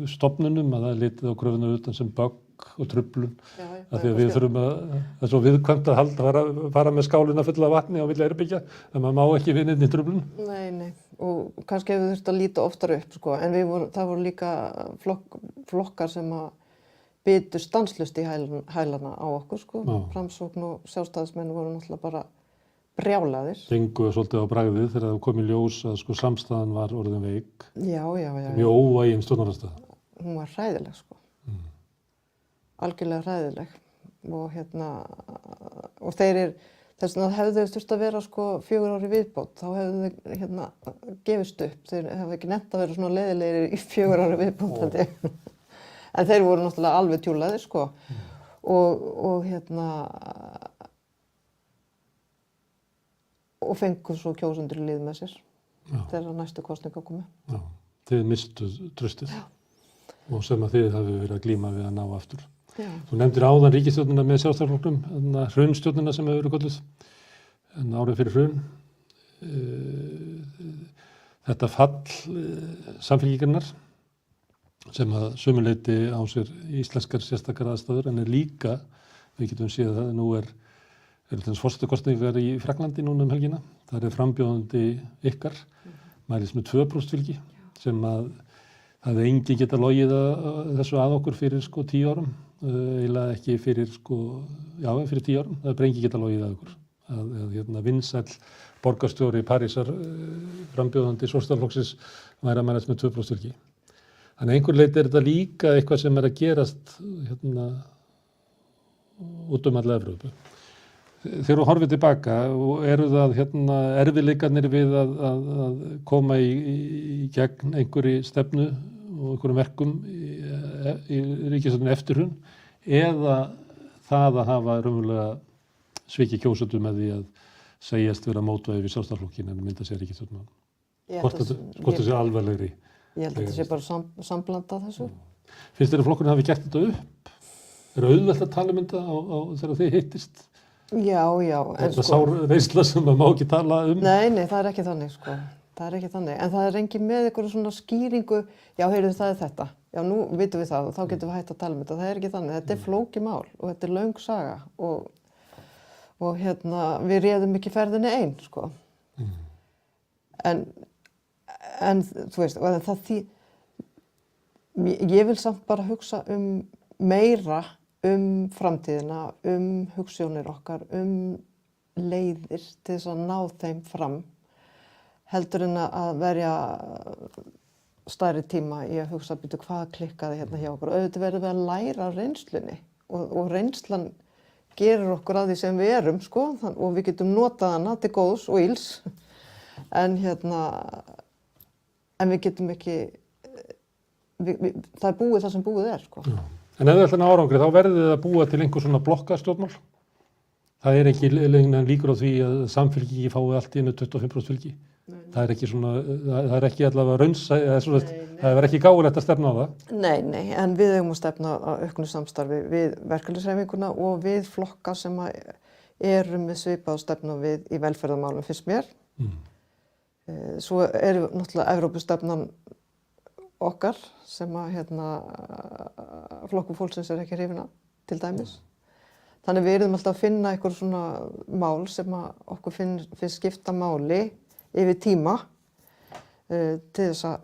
stofnunum að það er litið á kröfunar utan sem bögg og truflun, af því að við þurfum það er svo viðkvæmt að fara með skálina fulla af vatni og vilja herbyggja, en maður má ekki vinna inn í truflun. Nei, og kannski hefur þurft að líta oftar upp, sko, en það voru líka flokkar sem að bytu stanslaust í hælana á okkur, sko. Framsókn og Sjálfstæðismenn voru náttúrulega bara brjálaðir. Gengu svolítið á bragðið þegar það kom í ljós að sko samstæðan var orðin veik. Já. Mjög óvægin stjórnarandstaða. Hún var hræðileg, sko. Algjörlega hræðileg og þeir þess vegna hefðu þau þurft að vera sko 4 ári viðbót, þá hefðu þau gefist upp, þeir hefðu ekki nefnt að vera svona leiðilegir í 4 ári viðbót en þeir voru náttúrulega alveg tjúlaðir, sko og fengu svo kjósendur í lið með sér þegar næstu kosninga komu. Já, þið mistuð traustið og sem að þið hafi verið að glíma við að ná aftur. Já. Þú nefndir áðan ríkisstjórnina með Sjálfstæðisflokknum, hrunstjórnina sem hefur verið kölluð, en árið fyrir hrun. Þetta fall Samfylkingarinnar sem að sumu leyti á sér íslenskar sérstakar aðstæður, en er líka, við getum séð að nú eru til þess forsetakosningar í Frakklandi núna helgina. Það er frambjóðandi ykkar, mælist með 2% fylgi, sem að það hefði enginn getað logið þessu að okkur fyrir sko 10 árum. Eiginlega ekki fyrir fyrir 10 árum, það er bara enginn getað logið að okkur. Að vinsæll borgarstjóri Parísar frambjóðandi Sjálfstæðisflokksins væri að mælast með 2% fylgi. Þannig að einhver leyti er þetta líka eitthvað sem er að gerast út alla Evrópu. Þegar þú horfir tilbaka, eru það erfiðleikarnir við að koma í gegn einhverju stefnu og einhverjum verkum í ríkisstjórninni eftir hrun, eða það að hafa raunverulega svikið kjósendur með því að segjast vera mótvægi við Sjálfstæðisflokkinn en mynda sér ríkisstjórn. Hvort það sé alvarlegri? Ég held að þetta sé bara sambland af þessu. Finnst þér að flokkurinn hafi gert þetta upp? Er auðvelt að tala um þetta þegar þið hittist? Já. Þetta sár reynsla sem maður má ekki tala um? Nei, það er ekki þannig, sko. Það er ekki þannig. En það er engin með einhverju svona skýringu, já, heyrðu það er þetta. Já, nú vitum við það og þá getum við hægt að tala um þetta. Það er ekki þannig. Þetta er flókið mál og þetta er löng saga og við réðum ekki ferðinni ein, sko. En þú veist, ég vil samt bara hugsa meira framtíðina, hugsjónir okkar, leiðir til þess að ná þeim fram, heldur en að verja stærri tíma í að hugsa býtu hvað klikkaði hérna hjá okkur. Auðvitað verðum við að læra af reynslunni og reynslan gerir okkur að því sem við erum, sko, og við getum notað hana til góðs og ills, en við getum ekki, það er búið það sem búið er, sko. Já. En ef þið ætla að ná árangri, þá verðið þið að búa til einhver svona blokkastjórnmál. Það er ekki líkur á því að Samfylkingi fái allt í einu 25% fylgi. Það er ekki svona, það er ekki allavega það er ekki gáfulegt að stefna á það. Nei, en við eigum að stefna á auknu samstarfi við verkalýðshreyfinguna og við flokka sem eru með svipað stefnu við í velferðarmálum fyrst mér. Svo er náttúrulega Evrópustefnan okkar sem Flokkur fólksins er ekki hrifinn af, til dæmis. Þannig við erum alltaf að finna einhver svona mál sem okkur finnst skipta máli yfir tíma til þess að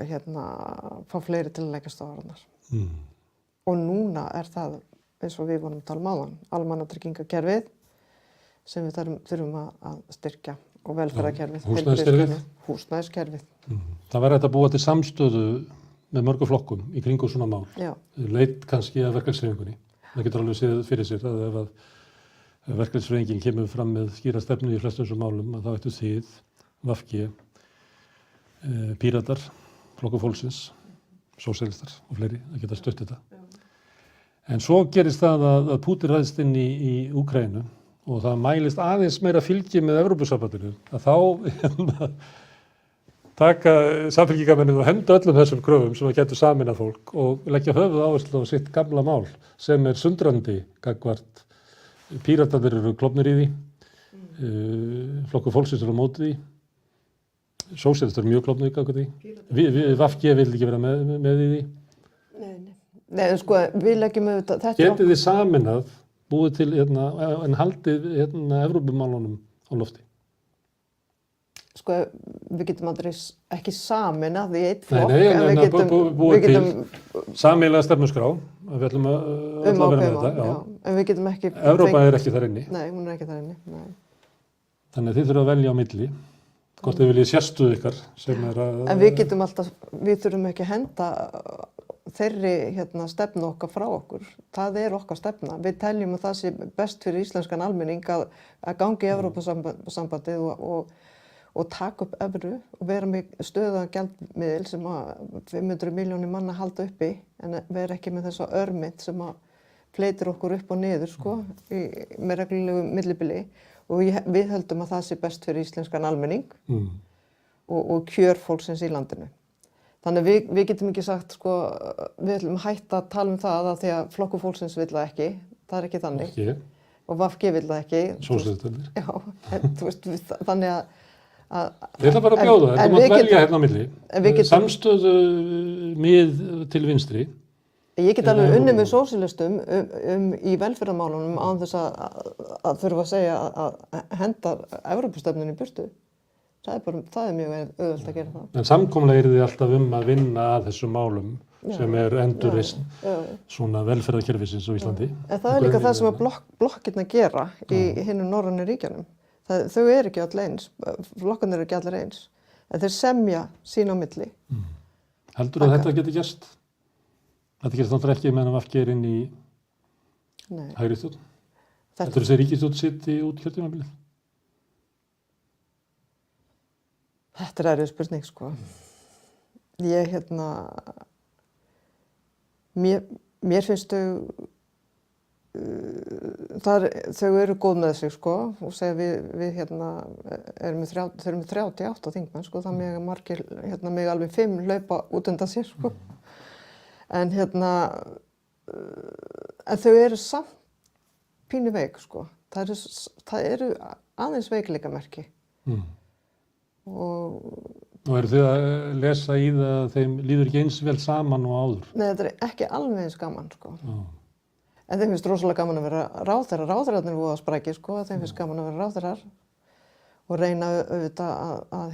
fá fleiri til að leggjast á árarnar. Og núna er það, eins og við vorum að tala um áðan, almannatryggingakerfið sem við þurfum að styrkja og velferðarkerfið, húsnæðiskerfið. Það verður að búa til samstöðu með mörgum flokkum í kringum svona mál. Leit kannski að verkalýðshreyfingunni. Það getur alveg séð fyrir sér að ef verkalýðshreyfingin kemur fram með skýra stefnu í flestum þessum málum, að þá ættu þið, VG, Píratar, Flokkur fólksins, sósíalistar og fleiri að geta stutt þetta. En svo gerist það að Pútín ræðst inn í Úkraínu og það mælist aðeins meira fylgi með Evrópusambandinu, að þá taka samfylkingarmennið og henda öllum þessum kröfum sem getur sameinað fólk og leggja höfuð áherslu á sitt gamla mál sem er sundrandi gagnvart. Píratarnir eru klofnir í því, Flokkur fólksins eru á móti því, sósíalistar eru mjög klofnir í gagnvart því, VG vil ekki vera með í því. Nei, sko, við leggjum auðvitað þetta. Getið þið sameinað, búið til en haldið Evrópumálunum á lofti? Sko, við getum aldrei ekki sameinað í einn flokk. Nei, búið til sameiginlega stefnuskrá, að við ætlum að vera með þetta. En við getum ekki... Evrópa er ekki þar inni. Nei, hún er ekki þar inni, nei. Þannig að þið þurfum að velja á milli, hvort þið viljið sérstuðu ykkar sem er að... En við getum alltaf, við þurfum ekki að henda þeirri stefnu okkar frá okkur. Það er okkar stefna. Við teljum að það sé best fyrir íslenskan almenning að gangi í Evrópusambandið og taka upp evru og vera með stöðugan gjaldmiðil sem 500 milljónir manna halda uppi en vera ekki með þessa örmynt sem fleitir okkur upp og niður með reglulegu millibili og við höldum að það sé best fyrir íslenskan almenning og kjör fólksins í landinu. Þannig við getum ekki sagt við ætlum að hætta að tala um það að því að Flokkur fólksins vill það ekki, það er ekki þannig. Og VG vill það ekki. Sósíalistarnir. Já, þannig að Ég ætla bara að bjóða það, þú mátt velja hérna á milli. Samstöðu mið til vinstri. Ég get alveg unnið með sósíalistum í velferðarmálunum án þess að þurfa að segja að henda Evrópustefnunni í burtu. Það er mjög auðvelt að gera það. En samkomlega eru þið alltaf að vinna að þessum málum sem er endurreisn svona velferðarkerfisins á Íslandi. En það er líka það sem að blokkirnar gera í hinum norrænu ríkjunum. Þau eru ekki allir eins, flokkarnir eru ekki allir eins, en þeir semja sín á milli. Heldur að þetta geti gerst? Þetta gerst náttúrulega ekki meðan VG er inn í hægri stjórn? Heldur þessi ríkisstjórn sitt út kjörtímabilið? Þetta er erfið spurning, Ég, mér finnst þau eru góð með sig, og segja við erum með 38 þingmenn, það mega margir, mega alveg 5 hlaupa út undan sér, En en þau eru samt pínu veik, Það eru aðeins veikleikamerki. Og eru þið að lesa í það að þeim líður ekki eins vel saman og áður? Nei, þetta er ekki alveg eins gaman, En þeim finnst rosalega gaman að vera ráðherrar. Ráðherrarnir voru að sprækja, Þeim finnst gaman að vera ráðherrar og reyna auðvitað að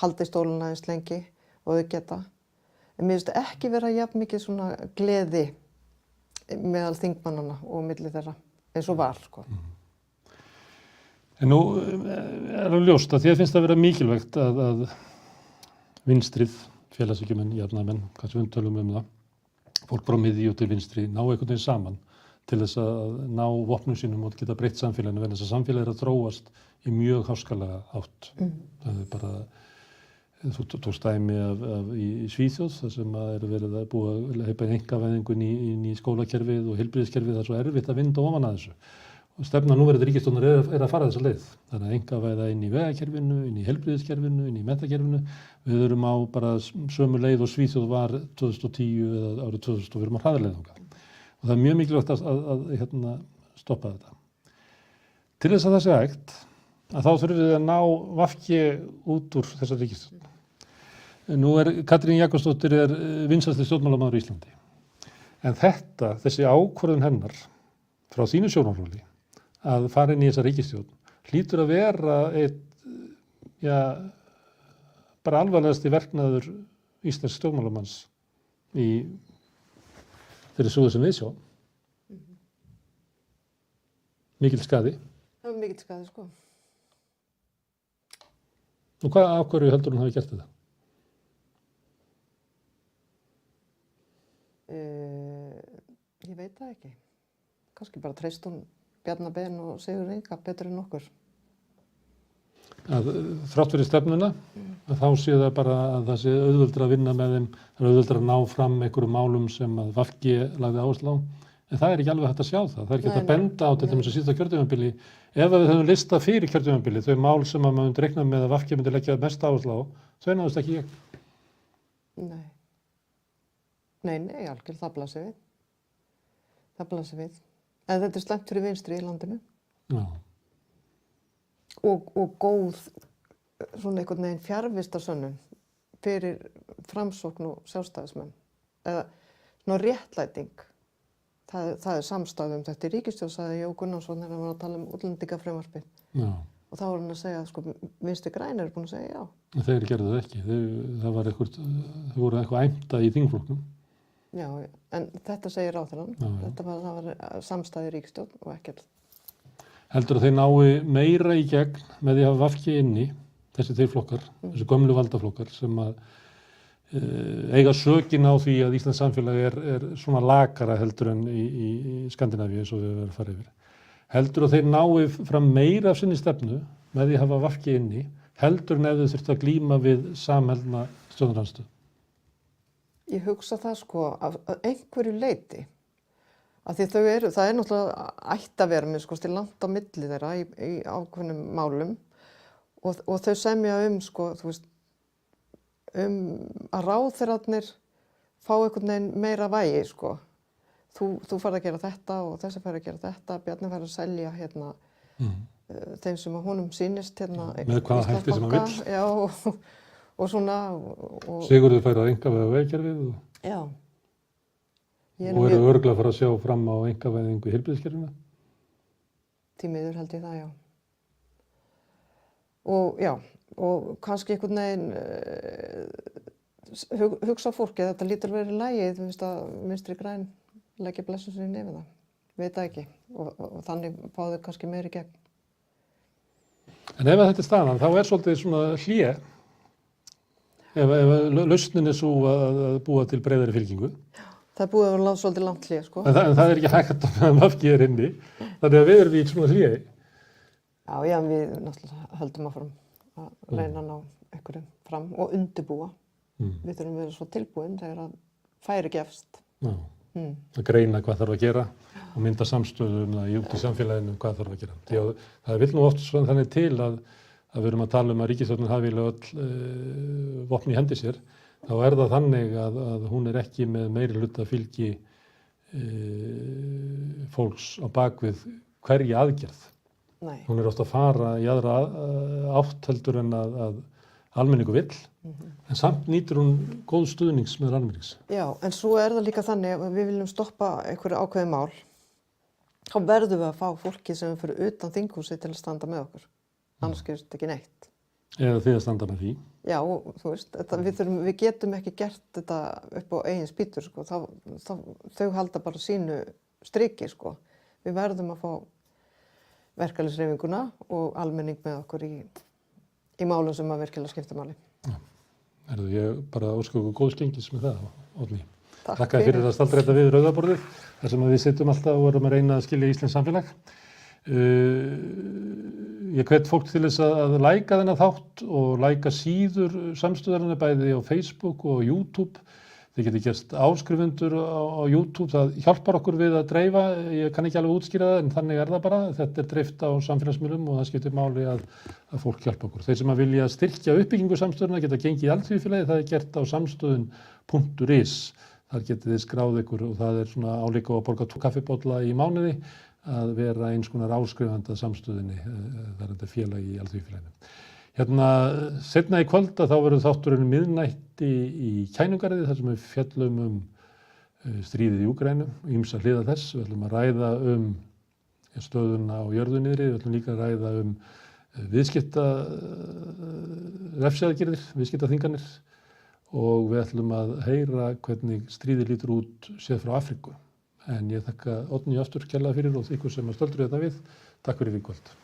halda í stóluna eins lengi og þau geta. En mér finnst ekki vera jafn mikið svona gleði meðal þingmannanna og milli þeirra eins og var, En nú er það ljóst að þér finnst að vera mikilvægt að vinstrið, félagshyggjamenn, jafnaðarmenn, kannski við tölum það, fólk frá miðju og til vinstri ná einhvern veginn saman til þess að ná vopnum sínum og geta breytt samfélaginu vegna þess að samfélagið er að þróast í mjög háskalega átt. Það er bara þú tókst dæmi í Svíþjóð þar sem er verið að búa að heipa einkavæðingu inn í skólakerfið og heilbrigðiskerfið, það er svo erfitt að vinda ofan að þessu. Og stefna núverandi ríkisstjórnar er að fara þessa leið. Það er að einkavæða inn í vegakerfinu, inn í heilbrigðiskerfinu, inn í menntakerfinu. Við erum á bara sömu leið og Svíþjóð var 2010 eða árið 2000 og við erum á hraðarleið þangað. Og það er mjög mikilvægt að stoppa þetta. Til þess að það sé hægt, að þá þurfum við að ná VG út úr þessa ríkisstjórn. Nú Katrín Jakobsdóttir vinsælasti stjórnmálamaður í Íslandi. En þessi ákvörðun hennar frá þínu sjónarhóli að fara inn í þessa ríkisstjórn hlýtur að vera bara alvarlegasti verknaður íslensks stjórnmálamanns í þeirri sögu sem við sjáum. Mikill skaði. Það var mikill skaði, sko. Og af hverju heldur hún hafi gert þetta? Ég veit það ekki. Kannski bara treyst hún Bjarna Ben og Sigurð Inga betur en okkur. Þrátt fyrir stefnuna, að þá sé það bara að það sé auðveldra að vinna með þeim, það er auðveldra að ná fram einhverjum málum sem að VG lagði áherslu á. En það er ekki alveg hægt að sjá það. Það er ekki hægt að benda á til dæmis að síðasta kjörtímabili. Ef við höfum listað fyrir kjörtímabili, þau mál sem að maður myndi reikna með að VG myndi leggja mest áherslu á, þau náðust ekki ég. Nei, algjör, það blasir við. Það blasir við. En þetta er slæmt fyrir vinstri í landinu. Já. Og góð, svona einhvern veginn fjarvistarsönnun fyrir Framsókn og sjálfstæðismenn. Eða svona réttlæting. Það er samstæð þetta í ríkisstjórn, sagði Jó Gunnarsson þegar hann var að tala útlendingafrumvarpið. Já. Og þá var hann að segja að sko, Vinstri græn eru búin að segja já. En þeir gerðu það ekki. Þau voru eitthvað æmta í þingflokknum. Já, en þetta segir ráðherrann. Það var samstæð í ríkisstjórn og ekkert. Heldur að þeir nái meira í gegn með því að hafa VG inni, þessi þeir flokkar, þessi gömlu valdaflokkar sem að eiga sökin á því að Íslands samfélag er svona lakara heldur en í Skandinavíu eins og við verðum að fara yfir. Heldur að þeir nái fram meira af sinni stefnu með því að hafa VG inni, heldur en ef þau þurft að glíma við samheldna stjórnarandstöðu? Ég hugsa það sko að einhverju leyti. Af því það er náttúrulega ætti að vera með sko til langt á milli þeirra í ákveðnum málum og þau semja sko, þú veist, að ráðherrarnir fá einhvern veginn meira vægi sko. Þú farð að gera þetta og þessi farð að gera þetta, Bjarni farð að selja hérna þeim sem að honum sýnist hérna. Með hvaða hætti sem hann vill. Já, og svona. Sigurður fær að einkavæða vegakerfið. Já. Og eru örugglega að fara að sjá fram á einkavæðingu í heilbrigðiskerfinu? Því miður held ég það, já. Og kannski einhvern veginn hugsa fólki að þetta lítur verið í lagi, þú veist að Vinstri græn leggja blessun sinni nefið það. Veit það ekki. Og þannig fáðu kannski meiri gegn. En ef þetta er staðan, þá er svolítið svona hlé. Ef lausnin er svo að búa til breiðari fylkingu. Það er búið að vera svolítið langt hlé, sko. En það er ekki hægt að VG er inni. Þannig að við erum í svona hlé. Já, við náttúrulega höldum áfram að reyna að ná einhverju fram og undirbúa. Við þurfum að vera svo tilbúin þegar að færi gefst. Já, að greina hvað þarf að gera og mynda samstöðu það út í samfélaginu hvað þarf að gera. Því að það vill nú oft svona þannig til að við erum að tala að ríkisstjórnin hafi öll vopn í hendi sér. Þá er það þannig að hún er ekki með meiri hluta fylgi fólks á bakvið hverja aðgerð. Nei. Hún er ofta að fara í aðra átt heldur en að almenningu vill, en samt nýtur hún góð stuðnings með almennings. Já, en svo er það líka þannig að við viljum stoppa einhverju ákveðið mál, þá verðum við að fá fólki sem er fyrir utan þinghúsi til að standa með okkur. Annars gerist ekki neitt. Eða þið að standa með því. Já, þú veist, við getum ekki gert þetta upp á eigin spýtur, sko. Þau halda bara sínu striki, sko. Við verðum að fá verkalýðshreyfinguna og almenning með okkur í málum sem að virkilega skipta máli. Já, ég bara óska okkur góðs gengis með það, Oddný. Takk fyrir að staldra þetta við rauðaborðið, þar sem við sitjum alltaf og erum að reyna að skilja Íslands samfélag. ég hvet fólk til þess að læka þennan þátt og læka síður samstöðarinnar bæði á Facebook og YouTube. Þið getur gerst áskrifundur á YouTube, það hjálpar okkur við að dreifa, ég kann ekki alveg útskýra það en þannig það bara, þetta dreift á samfélagsmiðlum og það skiptir máli að fólk hjálpa okkur. Þeir sem að vilja styrkja uppbyggingu samstöðuna geta gengið í alþjóðfélagið, það gert á samstöðun.is, þar getið þið skráð ykkur og það svona álíka að borga 2 kaffibolla í mánuði að vera eins konar áskrifandi að samstöðunni, það þetta félag í alþjóðfélaginu. Seinna í kvöld þá verður þátturinn miðnætti í Kænugarði þar sem við fjallum stríðið í Úkraínu, ýmsar hliðar þess. Við ætlum að ræða stöðuna á jörðunniðri, við ætlum líka að ræða refsiaðgerðir, viðskiptaþvinganir og við ætlum að heyra hvernig stríðið lítur út séð frá Afríku. En ég þakka Oddnýju aftur kærlega fyrir og ykkur sem stöldruð þetta við. Takk fyrir í kvöld.